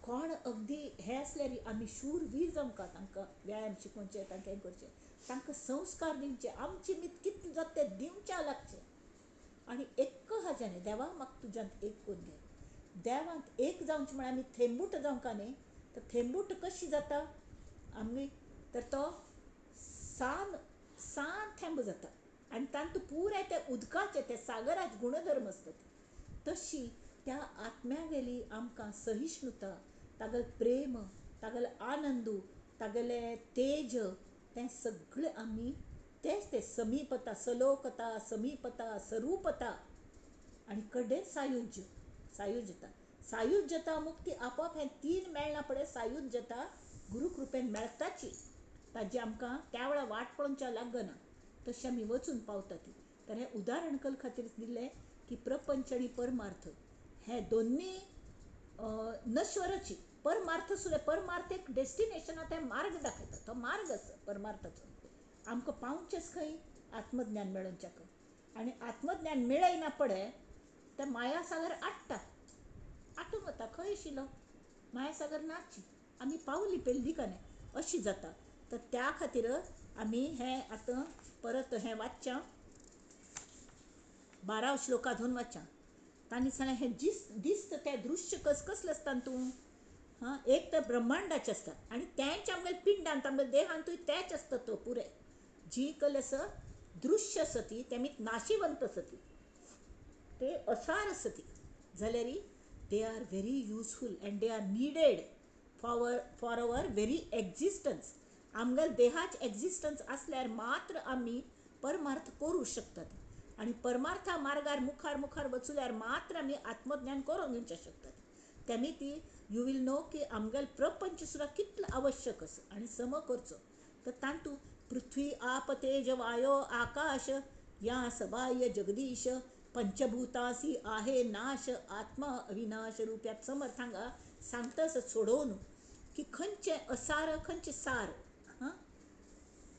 कोण अगदी हे असल्यार आमी शूरवीर जावंका तांकां व्यायाम शिकोवचे तांकां हें करचें तांकां संस्कार दिवचे आमचे मीत कितले जाता तें दिवच्या लागचें आनी एक हाज्याने देवा म्हाका तुज्यांत एक करून घे देवांत एक जावचें म्हळ्यार आमी थेंबूट जावंका न्ही तर थेंबूट कशी जाता आमी तर तो सान थेंब जाता आनी तांतूं पुराय ते उदकाचे ते सागराचे गुणधर्म आसतात तशी त्या आत्म्यागेली आमकां सहिष्णुता तागेलें प्रेम तागेलें आनंदू तागेलें तेज तें सगळें आमी तेच ते समीपता सलोकता समीपता सरूपता आनी कडेन सायुज्यता मुक्ती आपोआप हें तीन मेळना पडे सायुज्यता गुरुकृपेन मेळटाची ताजी आमकां त्या वेळा वाट पळोवच्या लागना तशी आमी वचून पावता ती तर हें उदाहरण कल खातीर दिल्लें की प्रपंच आनी परमार्थ हे दोन्ही नश्वराची परमार्थ सुद्दां परमार्थ एक डेस्टिनेशन आतां मार्ग दाखयता तो मार्ग आसा परमार्थाचो आमकां पावचेंच खंय आत्मज्ञान मेळोवच्याक आनी आत्मज्ञान मेळयना पडे ते मायासागर आटून वता खंय आशिल्लो मायासागर नाची आमी पावली पेल्ली काने अशी जाता तर त्या खातीर आमी हें आतां परत हें वाचच्या 12 श्लोकांतून वाचच्या तांणी सांगलें हें दिसता तें दृश्य कसलें आसता तूं एक तर ब्रह्मांडाचें आसता आनी तेंच आमगेल्या पिंडांत आमगेल्या देहांतूय तेच आसता तो पुरे जी कल आसा दृश्य सती तेमीत नाशिवंत सती ते असार सती जाल्यार they are very useful and they are needed for our very existence आमगेल्या देहाच एक्झिस्टन्स असल्यार मात्र आमी परमार्थ करूं शकतात आनी परमार्था मार्गार मुखार वचुल्यार मात्र आमी आत्मज्ञान करून घेवचे शकतात तेमी ती यू वील नो की आमगेल प्रपंच सुद्दां कितलो आवश्यक आसा आनी सम करचो तर तांतूं पृथ्वी आप तेज वायो आकाश या सबाह्य जगदीश पंचभूतासी आहे नाश आत्मा अविनाश रूप्यात समर्थांगा सांगता सोडोवन की खंयचे असार खंयचे सार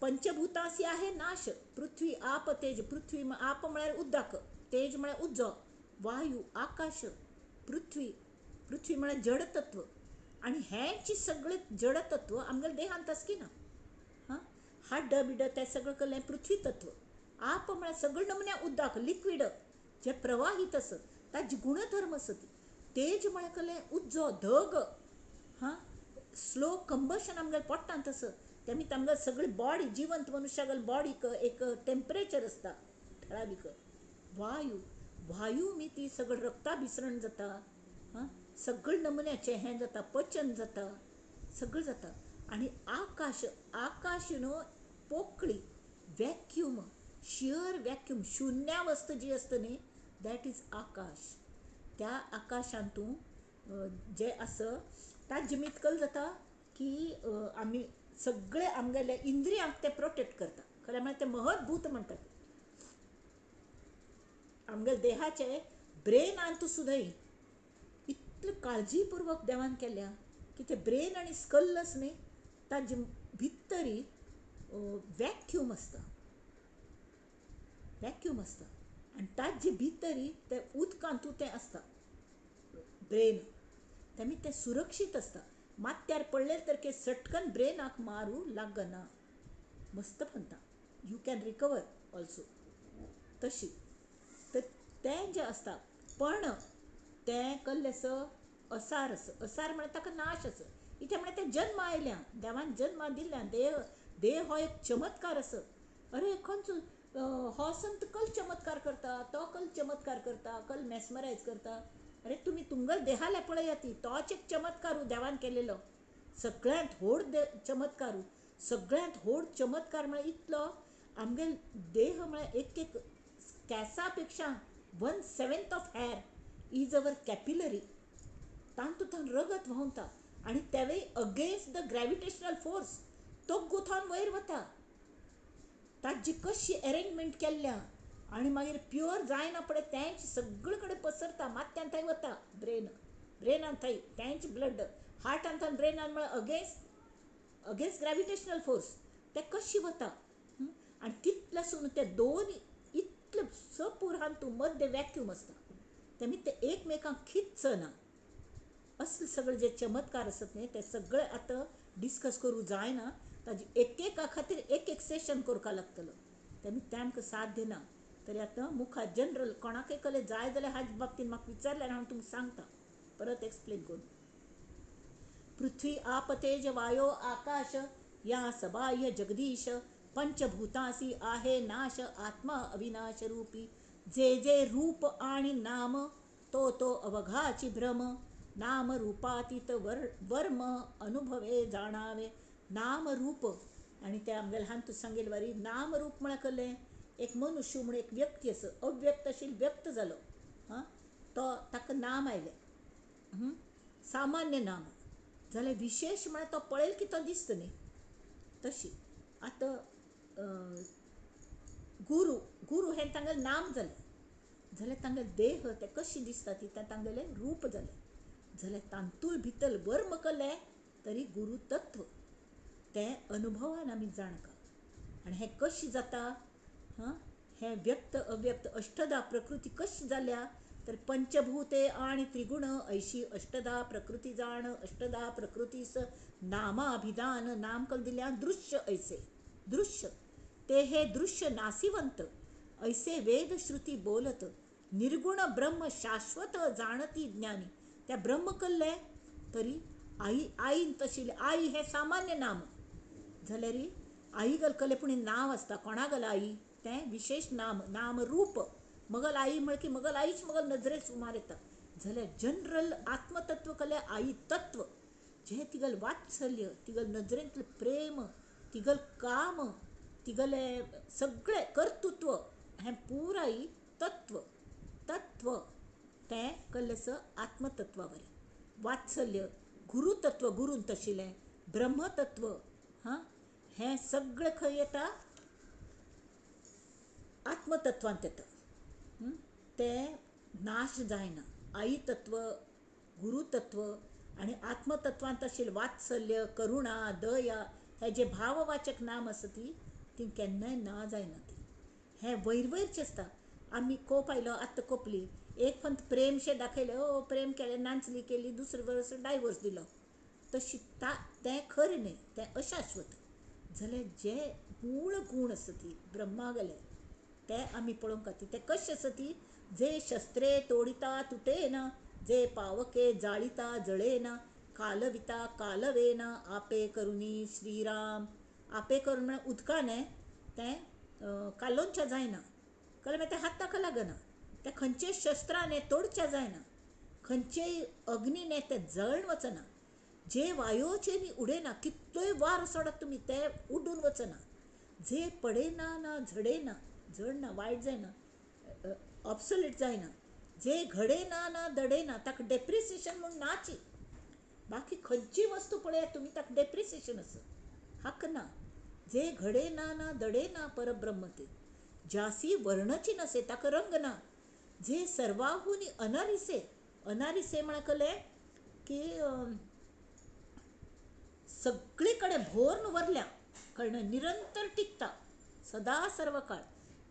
पंचभूतासी आहे नाश पृथ्वी आप तेज पृथ्वी आप म्हळ्यार उदक तेज म्हळ्यार उज्जो वायू आकाश पृथ्वी म्हळ्यार जडतत्व आनी हेंची सगळें जडतत्व आमगेल्या देहांत आसकी ना हाड बिड तें सगळें केलें पृथ्वी तत्व आप म्हळ्यार सगळे नमुन्या उदक लिक्वीड जे प्रवाहीत आसा ताजे गुणधर्म आसत तेज म्हळ्यार केलें उज्जो धग स्लो कंबशन आमगेल्या पोट्टांत आसा तेमी आमगेले सगळी बॉडी जिवंत मनशागेले बॉडीक एक टेम्परेचर आसता ठरावीक वायू मी ती सगळं रक्ता भिसरण जाता सगळे नमुन्याचें हें जाता पचन जाता सगळें जाता आनी आकाश पोकळी वॅक्यूम शियर वॅक्यूम शून्यावस्था जी आसता न्ही दॅट इज आकाश त्या आकाशांतूं जे आसा ताजे मितकल जाता की आमी सगळे आमगेले इंद्रियांक ते प्रोटेक्ट करता खरें म्हळ्यार ते महत्भूत म्हणटात आमगेल्या देहाचे ब्रेनांतूं सुद्दां इतले काळजीपूर्वक देवान केल्या की ते ब्रेन आनी स्कल्लस न्ही ताजे भितरी वॅक्यूम आसता आनी ताजे भितरी ते उदकांतूं तें आसता ब्रेन तेमी तें सुरक्षीत आसता मात्यार पडलें तर सटकन ब्रेनाक मारूं लागना मस्त म्हणटा यू कॅन रिकवर ऑल्सो तशी तर तें जें आसता पण तें कल्लें असार म्हळ्यार ताका नाश आसा इथे म्हळ्यार तें जन्म आयल्या देवान जन्म दिल्ल्या देह हो एक चमत्कार आसा अरे खंयचो हो संत कल चमत्कार करता तो कल चमत्कार करता कल मॅस्मरायज करता अरे तुम्ही तुमगल देहाला पळया ती तोच एक चमत्कारू देवान केलेलो. सगळ्यांत व्हड चमत्कारू, सगळ्यांत व्हड चमत्कार म्हळ्यार इतलो आमगे देह म्हळ्यार एक एक केंसा पेक्षा 1/7 of hair is our capillary. तांतून रगत व्हांवता आनी तेवेय अगेन्स्ट द ग्रॅविटेशनल फोर्स तो गुथान वयर वता. ताजी कशी अरेंजमेंट केल्ल्या आनी मागीर प्युअर जायना पळय तेंच सगळे कडेन पसरता. माथ्यान थंय वता ब्रेनान थंय तेंच ब्लड हार्टान थंय ब्रेनान म्हळ्यार अगेन्स्ट ग्रॅविटेशनल फोर्स ते कशी वता. आनी तितलेसून ते दोन इतले सपुरान तूं मध्य वॅक्यूम आसता तेमी ते एकमेकांक खिच्चना. असले सगळे जे चमत्कार आसत न्ही ते सगळे आतां डिस्कस करूं जायना. ताजे एकेका खातीर एक एक सेशन करपा लागतलो. ते आमकां साध्य ना. तरी आतां मुखार जनरल कोणाकय कसले जाय जाल्यार हाजे बाबतींत म्हाका विचारल्यार हांव तुमकां सांगता परत एक्सप्लेन करून. पृथ्वी आप तेज वायो आकाश या सबाह्य जगदीश पंचभूतासी आहे नाश आत्मा अविनाश रूपी. जे जे रूप आणि नाम तो तो अवघाची भ्रम. नाम रूपातीत वर्म अनुभवे जाणावे. नाम रूप आणि ते आमगे ल्हान तू सांगेल वारी नाम रूप म्हळ्यार कसलें एक मनुष्य म्हणून एक व्यक्ती आसा अव्यक्तशील व्यक्त जालो. तो ताका नाम आयलें सामान्य नाम जाल्यार विशेष म्हळ्यार तो पळयल की तो दिसता न्ही तशी. आतां गुरू हें तांगेलें नाम जालें जाल्यार तांगे देह ते कशी दिसता ती तें तांगेलें रूप जालें. जाल्यार तांतूळ भितर वर्म केलें तरी गुरू तत्व तें अनुभवान आमी जाणका. आनी हें कशें जाता हें व्यक्त अव्यक्त अष्टधा प्रकृती कशी जाल्या तर पंचभूते आणि त्रिगुण ऐशी अष्टधा प्रकृती जाण. अष्टधा प्रकृतीस नामाभिधान नाम कल दिल्या दृश्य ऐसे दृश्य ते हे दृश्य नासिवंत ऐसे वेद श्रुती बोलत. निर्गुण ब्रह्म शाश्वत जाणती ज्ञानी. त्या ब्रह्म कल्ले तरी आईन तशी आई हे सामान्य नाम जाल्यार आई गल कले पूण नाव आसता. कोणागल आई तें विशेष नाम रूप. मगल आई म्हळ की मगल आईच मगल नजरे सुमार येता. जाल्यार जनरल आत्मतत्व कले आई तत्व जे तिगल वात्सल्य तिगल नजरेंतले प्रेम तिगल काम तिगले सगळे कर्तृत्व हें पुराय तत्व तें कल्लेस आत्मतत्वावरी. वात्सल्य गुरुतत्व गुरून तशिलें ब्रह्मतत्व हें सगळें खंय येता आत्मतत्वांत येता. तें नाश जायना. आई तत्व गुरुतत्व आनी आत्मतत्वांत आशिल्लें वात्सल्य करुणा दया हे जे भाववाचक नाम आसा ती केन्नाय ना जायना. ती हें वयर वयरचें आसता. आमी कोप आयलो आत्तां कोपली एक फक्त प्रेमशें दाखयलें प्रेम केलें नाचली केली दुसरे वर्स डायवोर्स दिलो तशी तें खरें न्ही तें अशाश्वत. जाल्यार जे मूळ गूण आसा ती ब्रह्मा गेले ते आमी पळोवंक खातीर ते कशें आसा ती जे शस्त्रे तोडिता तुटेना जे पावके जाळिता जळेना कालविता कालवेना आपे करुनी श्रीराम. आपे करून म्हळ्यार उदकान तें कालोवच्या जायना कळ्ळें. मागीर तें हाताक लागना. तें खंयचेय शस्त्रान तोडचें जायना. खंयचेय अग्नीन तें जळन वचना. जे वायोचेर उडयना कितलोय वारो सोडत तुमी ते उडून वचना. जे पडयना ना झडयना झडना वायट जायना ऑब्सोलेट जायना. जे घडयना ना दडयना ताका डेप्रिसिएशन म्हूण नाची. बाकी खंयची वस्तू पळयात तुमी ताका डेप्रिसिएशन आसा हक्क ना. जे घडयना ना दडयना परब्रह्म ते ज्यासी वर्णची नसे ताका रंग ना. जे सर्वाहुनी अनारिसे म्हळ्यार कळ्ळें की सगळे कडेन भोरून वरल्या कळ्ळें निरंतर टिकता सदा सर्व काळ.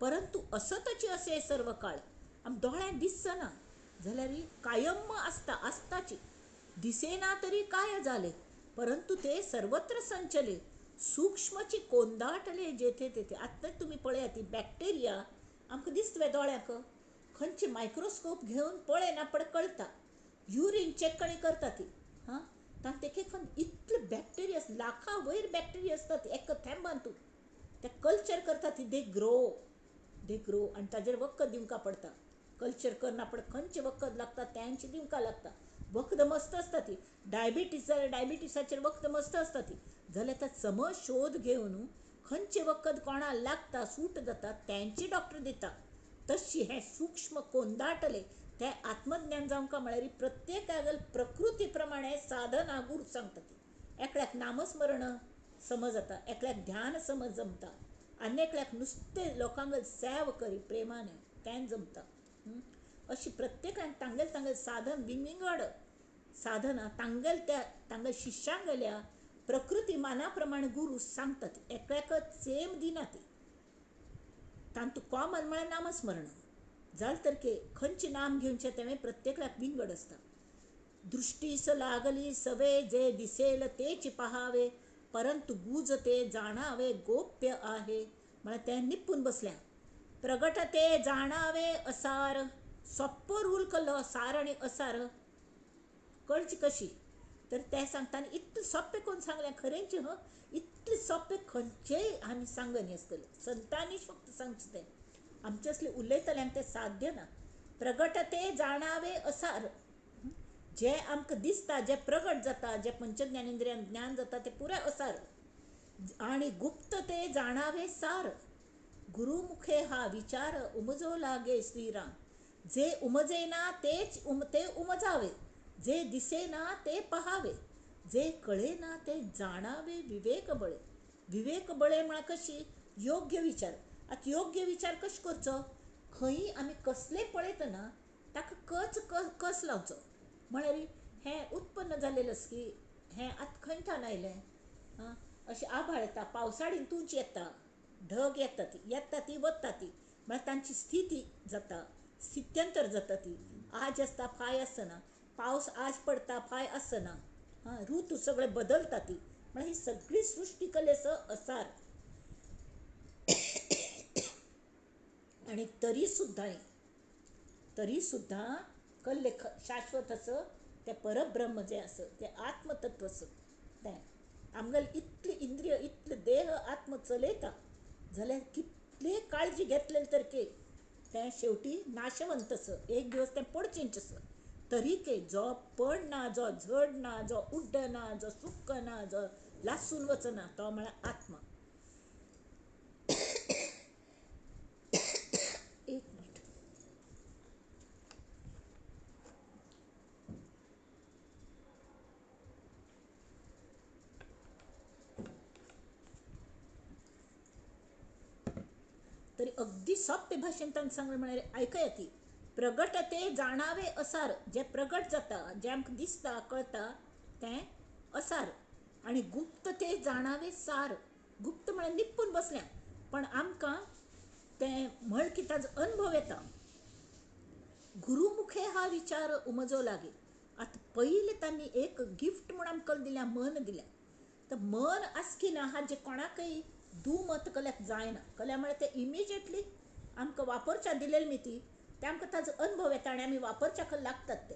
परंतु असतची असे सर्व काळ आम दोळ्यान दिसना जाल्यार कायम आसताची दिसेना तरी काय जाले परंतु ते सर्वत्र संचले सूक्ष्मची कोंदाटले जेथे तेथे. आत्तां तुमी पळयात ती बॅक्टेरिया आमकां दिसतले दोळ्याक खंयचे मायक्रोस्कोप घेवन पळयना पण कळटा. युरीन चेक कणी करता ती ताका इतले बॅक्टेरिया लाखां वयर बॅक्टेरिया आसतात एका थेंबान तूं ते कल्चर करता ती दे ग्रो आनी ताजेर वखद दिवंक पडटा कल्चर करना पण खंयचे वखद लागता त्यांची दिवका लागता. वखद मस्त असता ती. डायबिटीस जाल्यार डायबिटीसाचेर वखद मस्त असता ती. जाल्यार त्या समज शोध घेवन खंयचे वखद कोणा लागता सूट जाता त्यांची डॉक्टर दिता. तशी हे सूक्ष्म कोंदाटले ते आत्मज्ञान जावंक म्हळ्यार प्रत्येकागेल प्रकृती प्रमाणे साधना गुरू सांगता ती. एकल्याक नामस्मरण समज जाता, एकल्याक ध्यान समज जमता, आनी एकल्याक नुसते लोकांगेल सेव करी प्रेमाने तें जमता. अशी प्रत्येकान तांगेल साधन विंगड साधना तांगेल शिष्यांक गेल्या प्रकृती माना प्रमाणे गुरू सांगतात. एकल्याकच सेम दिना ती. तांतू कॉमन म्हळ्यार नामस्मरण जाल तर खंयचे नाम घेवचे तें प्रत्येकाक विंगड असता. दृष्टीस लागली सवे जे दिसेल तेच पहावे, परंतु गुज ते जाणावे गोप्य आहे. म्हळ्यार तें निपून बसल्या. प्रगट ते जाणावे असार. सोप्पो रूल कल्लो सार आनी असार कळची कशी तर ते सांगता. इतलें सोप्पें कोण सांगलें खरेंच इतलें सोप्पें खंयचेय आमी सांगनी आसतलें. संतांनी फक्त सांगचें तें. आमचे असले उलयतल्यांक तें साध्य ना. प्रगट ते जाणावे असार. जे आमकां दिसता, जे प्रगट जाता, जे पंचज्ञानेंद्रियान ज्ञान जाता ते पुरे असार. आणि गुप्त ते जाणावे सार. गुरुमुखे हा विचार उमजो लागे श्रीराम. जे उमजेना ते उमजावे, जे दिसेना ते पहावे, जे कळेना ते जाणावे विवेक बळे. विवेक बळे म्हळ्यार कशी योग्य विचार. आता योग्य विचार कशें करचो. खंय आमी कसले पळयतना ताका कस लावचो. म्हळ्यार हें उत्पन्न जालेलें की हें आतां खंयच्यान आयलें. अशें आभाळ येता, पावसाळीन तुंच येता, ढग येता ती वता ती म्हळ्यार तांची स्थिती जाता, स्थित्यंतर जाता ती. आज आसता फाय आसना, पावस आज पडटा फाय आसना, ऋतू सगळे बदलता ती. म्हळ्यार ही सगळी सृश्टी कलेचो असार. आणि तरी सुद्धा कल्ले शाश्वत असं ते परब्रह्म जे असं ते आत्मतत्व असं तें आमगेल इतली इंद्रिय इतले देह आत्म चलयता जाल्यार कितले काळजी घेतलेली तर तें शेवटी नाशवंत असं एक दिवस तें पडचेंच असं. तरी जो पडना, जो झडना, जो उड्डना, जो सुक्कना, जो लासून वचना तो म्हळ्यार आत्मा. एक मिनिट. तरी अगदी सोप्पे भाशेन तांणी सांगलें म्हळ्यार आयकया ती. प्रगट ते जाणावे असार. जे प्रगट जाता, जे आमकां दिसता कळटा तें असार. आणि गुप्त ते जाणावे सार. गुप्त म्हळ्यार निपून बसल्या पण आमकां तें म्हळ की ताचो अनुभव येता. गुरुमुखे हा विचार उमजो लागे. आता पयलीं तांणी एक गिफ्ट म्हूण आमकां दिल्या, मन दिल्या. तर मन आसकिना हाजे कोणाकय दुमत कल्याक जायना. कल्या म्हळ्यार ते इमिजिएटली आमकां वापरच्या दिलेली मी ती ते आमकां ताचो अनुभव येता आनी आमी वापरच्या लागतात ते.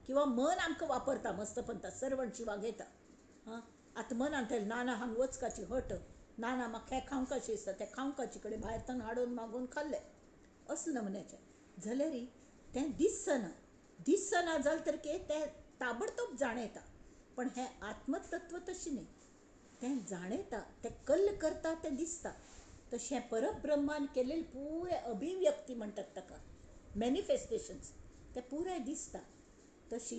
किंवा मन आमकां वापरता मस्त म्हणटा सर्वंटची वागयता. आतां मनान थंय नाना हांगा वचपाची हट, नाना म्हाका हें खावंकाशें दिसता, तें खावंकाचे कडेन भायर तान हाडून मागून खाल्लें असले नमुन्याचें. जाल्यार तें दिसना जाल्यार तर तें ताबडतोब जाणयता. पण हें आत्मतत्व तशें न्ही. तें जाणयता, तें कल्ल करता तें दिसता. तशें परब्रह्मान केलेली पुरे अभिव्यक्ती म्हणटात ताका मॅनिफेस्टेशन्स ते पुरे दिसता. तशी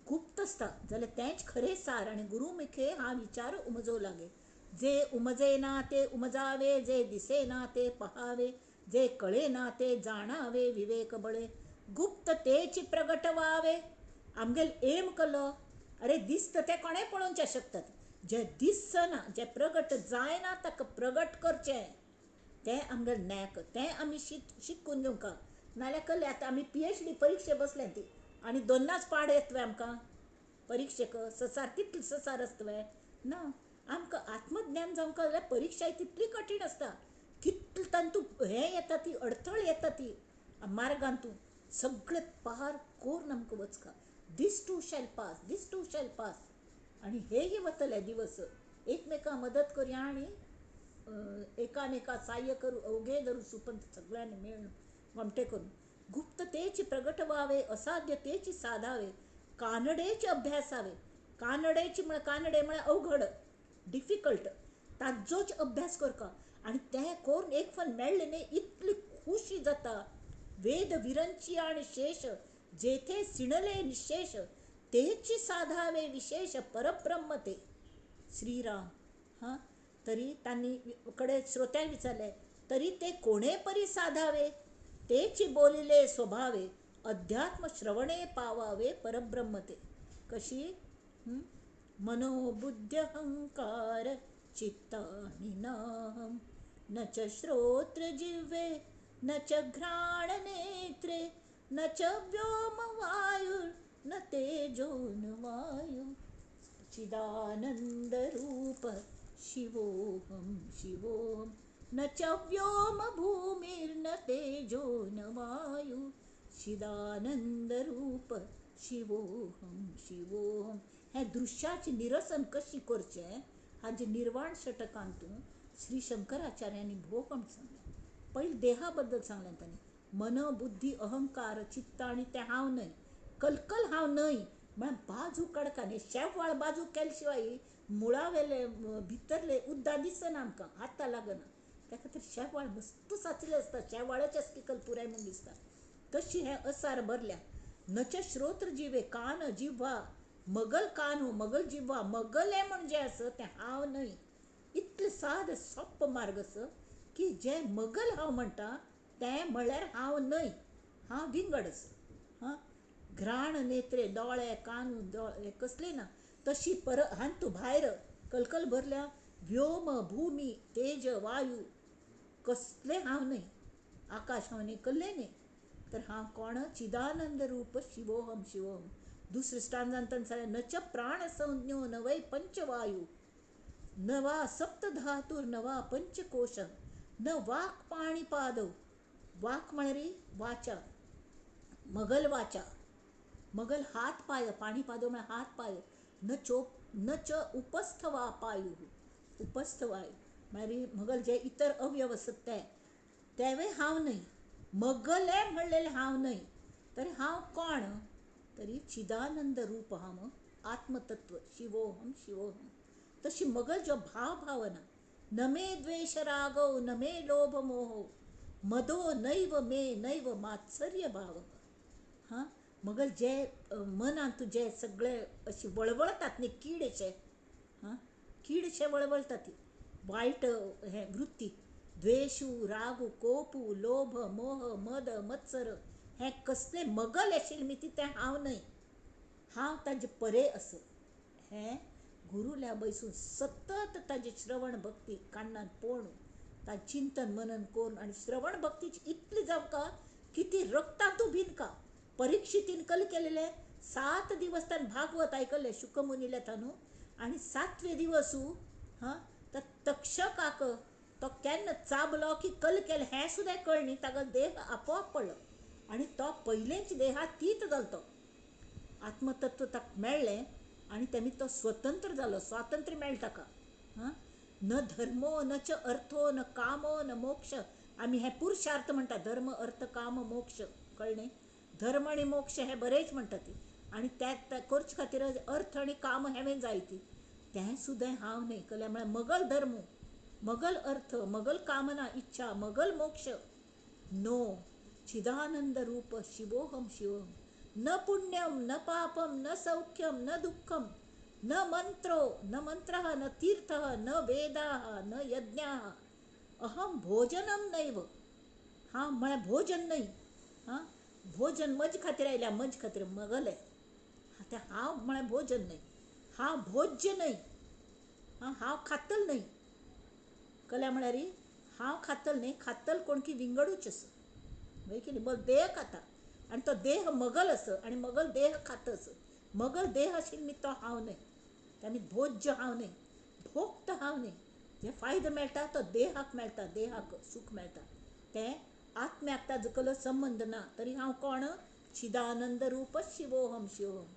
गुप्त आसता जाल्यार तेंच खरें सार. आनी गुरुमुखे हा विचार उमजो लागे. जे उमजेना ते उमजावे, जे दिसेना ते पहावे, जे कळेना ते जाणावे विवेक बळे. गुप्त तेच प्रगट व्हावे. आमगेल एम कलो अरे दिसता ते कोणेय पळोवचे शकतात. जे दिसना, जे प्रगट जायना ताका प्रगट करचें तें आमगेल नॅक. तें आमी शिकून घेवंका. नाल्यार कल्लें आतां आमी PhD परिक्षे बसलें ती आनी 2 पाड येतवे आमकां परिक्षेक. ससार तितले ससार आसतवे ना. आमकां आत्मज्ञान जावंका जाल्यार परिक्षा तितली कठीण आसता. कितले तांतू हें येता ती अडथळ येता ती मार्गांतू सगळे पार करून आमकां वचका. This too shall pass. आनी हेय वतले दिवस. एकमेकां मदत करया आनी एकामेका सहाय्य करूं, अवघे धरू सुपंत सगळ्यांनी मेळून घोमटे करून गुप्ततेची प्रगट व्हावे, असाध्यतेची साधावे, कानडेचे अभ्यासावे. कानडेची म्हळ्यार कानडे म्हळ्यार अवघड, डिफिकल्ट, ताजोच अभ्यास करका. आणि तें करून एक फल मेळ्ळें न्ही, इतली खुशी जाता. वेद विरंची आणि शेष, जेथे सिणले निशेष, तेची साधावे विशेष परब्रह्म ते. श्रीराम. हां, तरी त्यांनी कडे श्रोत्यांनी विचारले, तरी ते कोणे परी साधावे, तेची बोलिले स्वभावे, अध्यात्म श्रवणे पावावे परब्रह्म ते. कशी? मनोबुद्ध्यहंकार चित्तानि नाहं, न च श्रोत्र जिह्वे, न च घ्राण नेत्रे, न च व्योम वायुर्न तेजो न वायु, चिदानंद रूप शिवोहम शिवोहम, न च व्योम भूमिर्न तेजो न वायु, चिदानंद रूप शिवोहम शिवोहम. हे दृश्याचे निरसन कशी करचें हाजे निर्वाण षटकांतून श्री शंकराचार्यांनी भोगम सांगलें. पयलीं देहा बद्दल सांगलें तांणी. मन बुद्धी अहंकार चित्त आनी तें हांव न्हय. कलकल हांव न्हय म्हळ्यार बाजू काडका न्ही. शेवाळ बाजू केले शिवाय मुळावेले भितरले उद्दा दिसना आमकां, हाता लागना. त्या खातीर शेवाळ मस्त साचले आसता, शेवाळाचे स्किकल पुराय म्हूण दिसता. तशी हें असार भरल्या. नच श्रोत्र जिवे, कान जिव्हा, मगल कानू मगल जिव्हा, मगले म्हणजे असं तें हांव न्हय. इतलें साद सोप्प मार्ग असं की जे मगल हांव म्हणटा तें म्हळ्यार हांव न्हय, हांव विंगड असं. हां, घ्राण नेत्रे, दोळे कान दोळे कसले ना तशी हांत तूं भायर कलकल भरल्या. व्योम भूमी तेज वायू कसले हांव न्हय. आकाश हांव न्हय, कसलें न्हय. तर हांव कोण? चिदानंद रूप शिवोहम शिवोहम. दुसरे स्टांजांत सांगलें, न च प्राण संज्ञो न वै पंचवायू, न वा सप्त धातुर न वा पंचकोश, न वाक् पाणिपादौ. वाक् म्हळ्यार वाचा, मगल वाचा, मगल हात पाय, पाणिपादौ म्हळ्यार हात पाय. न च उपस्थ वा पायू, उपस्थ वाय म्हळ्यार मगल जे इतर अवयव आसत तेवे हांव न्हय. मगले म्हणलेले हांव न्हय. तरी हांव कोण? तरी चिदानंद रूप हांव, आत्मतत्व शिवोहम शिवोहम. तशी मगल जो भाव भावना, न मे द्वेष रागो न मे लोभ मोहो, मदो नैव मे नैव मात्सर्य भाव. हां, मगल जे मनांत जे सगळे अशी वळवळटात न्ही कीडशे, हां, कीडशे वळवळटात वायट हे वृत्ती, द्वेषू रागू कोपू लोभ मोह मद मत्सर, हे कसले मगल आशिल्ले मिती तें हांव न्हय. हांव ताजे परे असं. हें गुरुल्या बसून सतत ताजे श्रवण भक्ती कान्नान पळोवन ताजें चिंतन मनन करून आनी श्रवण भक्तीची इतली जावका की ती रक्तांत उबिनका. परीक्षितीन कल केलेले 7 दिवस ताणें भागवत आयकल्लें शुकमुनीले तानू. आनी 7वे दिवसू हां तर तक्षकाक तो केन्ना चाबलो की कल केलें हें सुद्दां कळ्ळें. ताका देह आपोआप पडलो आनी तो पयलेंच देहात तीत जालो. तो आत्मतत्व ताका मेळ्ळें आनी तेमी तो स्वतंत्र जालो, स्वातंत्र्य मेळ्ळें ताका. हां, न धर्मो न च अर्थो न कामो न मोक्ष. आमी हे पुरुषार्थ म्हणटा, धर्म अर्थ काम मोक्ष, कळ्ळें. धर्म आनी मोक्ष हे बरेच म्हणटा ती, आनी त्या करचे खातीर अर्थ आनी काम हेवें जाय ती. तें सुद्दां हांव न्हय. कळ्ळें. म्हळ्यार मगल धर्म, मगल अर्थ, मगल कामना इच्छा, मगल मोक्ष नो. चिदानंद रूप शिवोहम शिवोहम. न पुण्यम न पापम न सौख्यम न दुःखम, न मंत्रः न तीर्थः न वेदाः न यज्ञाः, अहम भोजनम नैव. हांव म्हळ्यार भोजन न्हय. हां, भोजन मज खातीर आयल्या, मज खातीर मगले. तें हांव म्हळ्यार भोजन न्हय. हांव भोज्य न्हय. हांव खातल न्हय. कळ्ळें. म्हळ्यार हांव खातल न्हय. खातल कोण की विंगडूच असो, मागीर कितें मग देह खाता आनी तो देह मगल असो आनी मगल देह खाता असो. मगल देह आशिल्लो तो हांव न्हय. आनी भोज्य हांव न्हय, भोक्त हांव न्हय. जे फायदो मेळटा तो देहाक मेळटा, देहाक सूख मेळटा, तें आत्म्याक ताजो कसलो संबंद ना. तरी हांव कोण? चिदानंद रूप शिवोहम शिवोहम.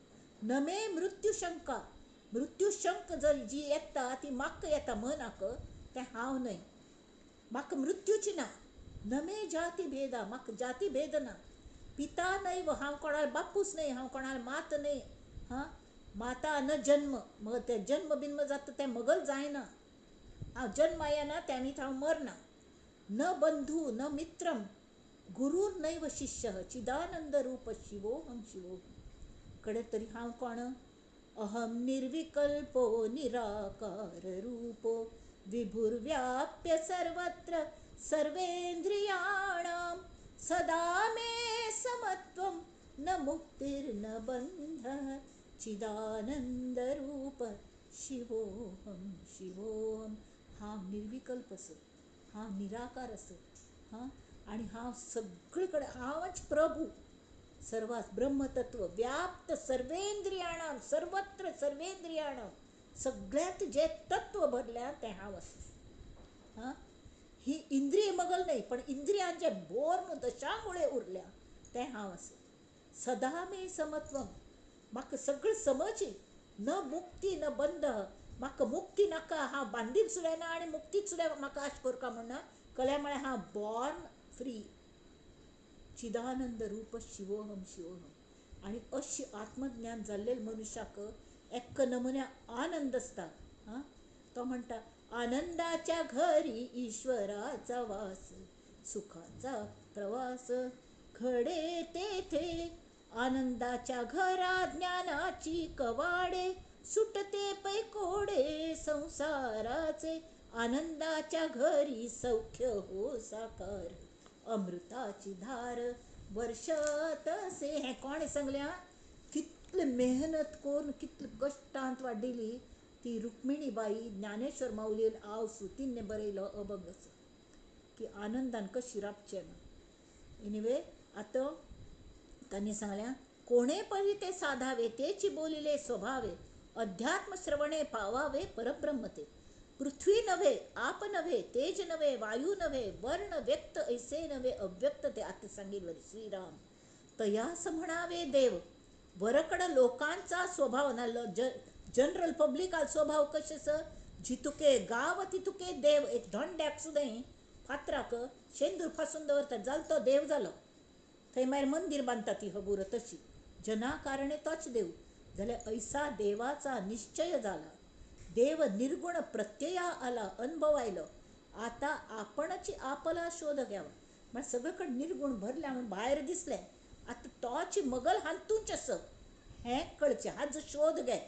न मे मृत्यू शंका. मृत्यू शंक जर जी येता ती म्हाका येता मनाक, तें हांव न्हय. म्हाका मृत्यूची ना. न मे जाती भेदा, म्हाका जाती भेद ना. पिता नैव, हांव कोणाल बापूच न्ही, हांव कोणाल मात न्ही. हां, माता न जन्म, मग ते जन्म बिन्म जाता तें मगल जायना. हांव जन्मा येना त्या न्हीत हांव मरना. न बंधू न मित्रम, गुरुर्नैव शिष्य, चिदानंद रूप शिवोहम शिवोहम. कडे तरी हांव कोण? अहम निर्विकल्पो निराकार रूपो विभुर्व्याप्य सर्वत्र सर्वेन्द्रियाणां सदा मे समत्वं न मुक्तिर्न बंधः चिदानंद रूप शिवोहम शिवोहम. हा निर्विकल्प असो, हा निराकार असो, हां, आणि हा सगळीकडे हाच प्रभू, सर्वात ब्रह्मतत्व व्याप्त सर्वेंद्रियाणां, सर्वत्र सर्वेंद्रियाणां, सगळ्यात जे तत्व भरल्या ते हांव असो. हां, ही इंद्रिय मगल नाही, पण इंद्रियांचे बोर्न दशामुळे उरल्या ते हांव असो. सदा मे समत्वम, म्हाका सगळं समची, न मुक्ती न बंध. म्हाका मुक्ती नाका, हांव बांदील सुद्दां ना आनी मुक्तीच सुद्दां म्हाका आश करता म्हणना. कळ्ळें म्हळ्यार हांव बॉर्न फ्री. चिदानंद रूप शिवोहम शिवोहम. आणि अशी आत्मज्ञान जाल्लेल्या मनशाक एक्क नमुन्या आनंद असता. हां, तो म्हणटा आनंदाच्या घरी ईश्वराचा वास, सुखाचा प्रवास घडे तेथे. आनंदाच्या घरा ज्ञानाची कवाडे, सुटते पैकोडे संसाराचे. आनंदाच्या घरी सौख्य हो साकार, अमृताची धार वर्षत असे. हे कोणे सांगल्या? कितले मेहनत करून कितले कश्टांत वाडिली ती रुक्मिणीबाई ज्ञानेश्वर माऊली आवसू तिन्ने बरयलो अभंग असो की आनंदान कशी राबचे ना. एनिवे, आता त्यांनी सांगल्या कोणे परी ते साधावे, तेची बोलिले स्वभावे. अध्यात्म श्रवणे पावावे परब्रह्म ते. पृथ्वी नव्हे, आप नव्हे, तेज नव्हे, वायू नव्हे, वर्ण व्यक्त ऐसे नव्हे अव्यक्त ते. आता सांगितलं श्रीराम. तयास म्हणावे देव, वरकड लोकांचा स्वभाव ना, जनरल पब्लिक स्वभाव कशेच, जितुके गाव तितुके देव. एक धोंड्याक सुद्दां फातराक शेंदूर फासून दवरतात जालो तो देव जालो. थंय मागीर मंदिर बांदता ती खबर तशी. जना कारणे तोच देव. जाल्यार ऐसा देवाचा निश्चय झाला. देव निर्गुण प्रत्यया आला, अनुभव आयलो. आता आपणची आपला शोध घ्यावा. मग सगळीकडे निर्गुण भरल्या म्हणून भायर दिसले. आता तोची मगल हांतूच असं हें कळचें, हाजो शोध घे.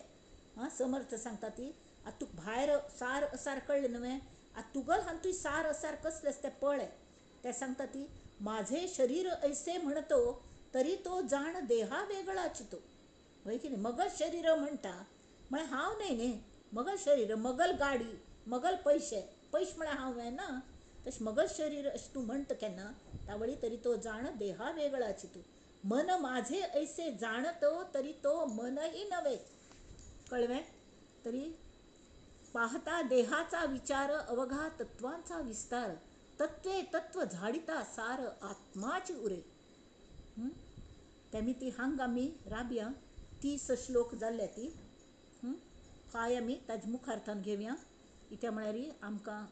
हां, समर्थ सांगता ती आता तुका भायर सार असार कळ्ळें न्हय, आता तुगल हांतूय सार असार कसलें तें पळय. ते सांगता ती माझे शरीर ऐसे म्हणतो, तरी तो जाण देहा वेगळा चितो. होय की नाही? मगल शरीर म्हणटा म्हळ्यार हांव न्हय न्ही. मगल शरीर, मगल गाडी, मगल पयशे, पयशे म्हळ्यार हांव ना. तशें मगल शरीर अशें तूं म्हणटा केन्ना तावळी, तरी तो जाण देहा वेगळा चितो. मन माझे ऐसे जाणतो, तरी तो मनही नव्हे. कळवे? तरी पाहता देहाचा विचार, अवघा तत्वांचा विस्तार. तत्वे तत्व झाडिता सार, आत्माची उरे. तेमी ती हांग आमी राबया. 30 श्लोक जाल्ले ती. काय आमी ताजे मुखार्थान घेवया. इत्या म्हळ्यार आमकां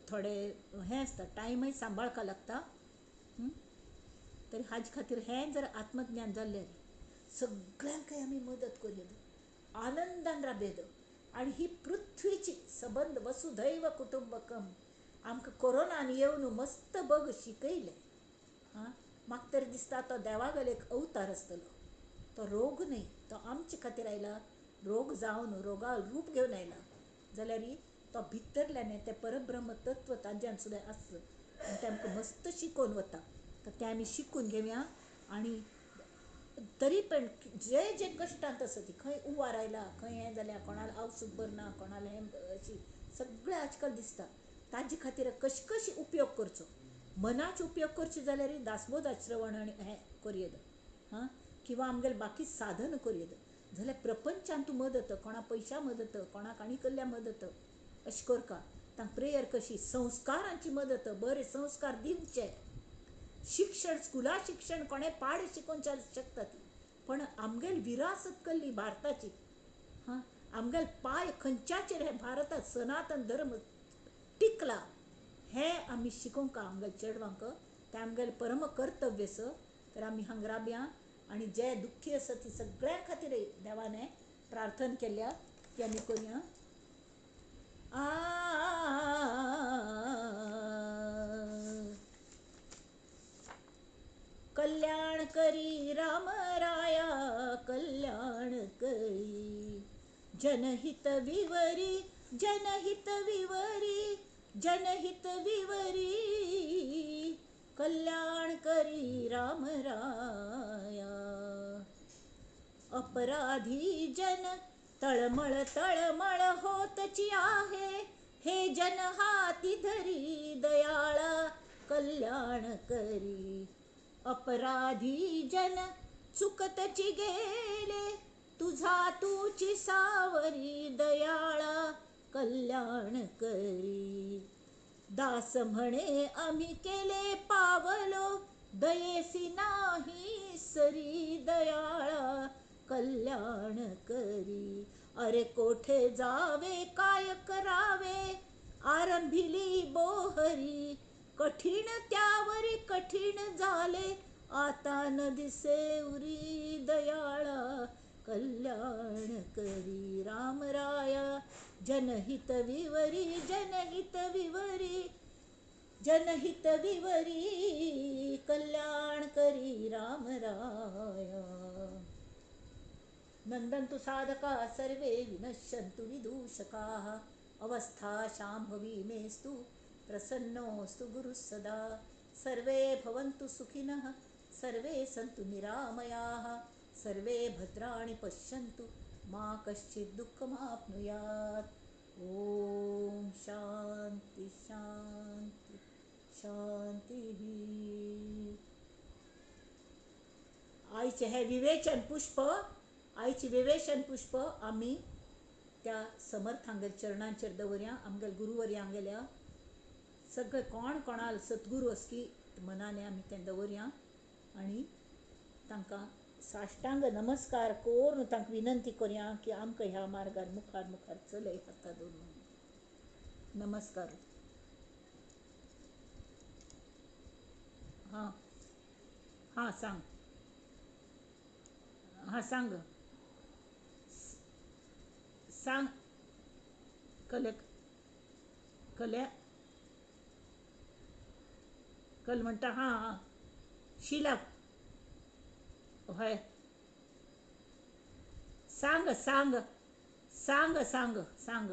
थोडे हें आसता, टायमय सांबाळका लागता. तरी हाजे खातीर हें जर आत्मज्ञान जाल्लें सगळ्यांकय आमी मदत करया, आनंदान राबयत. आणि ही पृथ्वीची संबंध वसुधैव कुटुंबकम आमकां कोरोनान येवन मस्त बग शिकयलें. हां, म्हाका तरी दिसता तो देवागेलो एक अवतार आसतलो. तो रोग न्ही, तो आमचे खातीर आयला. रोग जावन रोगा रूप घेवन आयला. जाल्यार तो भितरल्यान तें परब्रह्म तत्व ताज्यान सुद्दां आसता आनी तें आमकां मस्त शिकोवन वता. तर तें आमी शिकून घेवया. आणि तरी पण जे जे कश्टांत आसा ती, खंय हुंवार आयला, खंय हें जाल्या, कोणाला आवसूक बरना, कोणाला हें अशी सगळें आजकाल दिसता. ताजे खातीर कशी कशी उपयोग करचो. मनाचो उपयोग करचो जाल्यार दासबोध श्रवण आनी हें करयेद. हां, किंवा आमगेले बाकी साधन करयेद. जाल्यार प्रपंचान तूं मदत, कोणा पयशा मदत, कोणाक आनी कडल्या मदत अशें करता. तांकां प्रेयर कशी, संस्कारांची मदत, बरे संस्कार दिवचे. शिक्षण, स्कुला शिक्षण कोणें पाड शिकोवन शकता ती, पण आमगेली विरासत कसली भारताची. हां, आमगेले पांय खंयच्याचेर हे भारतांत सनातन धर्म टिकला हें आमी शिकोवंक आमगेल्या चेडवांक. तें आमगेलें परम कर्तव्य आसा. तर आमी हंगराब्या आनी जे दुख्खी आसा ती सगळ्यां खातीर देवाने प्रार्थना केल्या ती आमी करुया. कल्याण करी राम राया कल्याण करी, जनहित विवरी जनहित विवरी जनहित विवरी, कल्याण करी राम राया. अपराधी जन तळमळ तळमळ होतची आहे, हे जन हाती धरी दयाळा कल्याण करी. अपराधी जन चुकतची गेले, तुझा तूची सावरी दयाळा कल्याण करी. दास म्हणे आम्ही केले पावलो, दयेसी नाही सरी दयाळा कल्याण करी. अरे कोठे जावे काय करावे, आरंभिली बोहरी, कठीण त्यावरी कठीण झाले, आता न दिसे उरी दयाळा कल्याण करी. राम राया जनहित विवरी जनहित विवरी जनहित विवरी, कल्याण करी राम राया. नंदन्तु साधका सर्वे विनश्यन्तु विदूषकाः, अवस्था शाम्भवी मेस्तु प्रसन्नोऽस्तु गुरुः सदा. सर्वे भवन्तु सुखिनः सर्वे सन्तु निरामयाः, सर्वे भद्राणि पश्यन्तु मा कश्चित् दुःखमाप्नुयात्. ॐ शान्ति शान्ति शान्तिः. आईचे हे विवेचन पुष्प, आईची विवेचन पुष्प आम्ही त्या समर्थांगेर चरणांचेर दवरया. आमगेल गुरुवर्यांगेल्या सगळे कोण कोणाल सद्गुरू असकी मनाने आमी तें दवरया आनी तांकां साश्टांग नमस्कार करून तांकां विनंती करया की आमकां ह्या मार्गार मुखार मुखार चलय हाता धरून. नमस्कार. हां हां सांग. हां सांग सांग. कले कल्या कल म्हणटा. हां हां शिला हय सांग सांग सांग सांग सांग.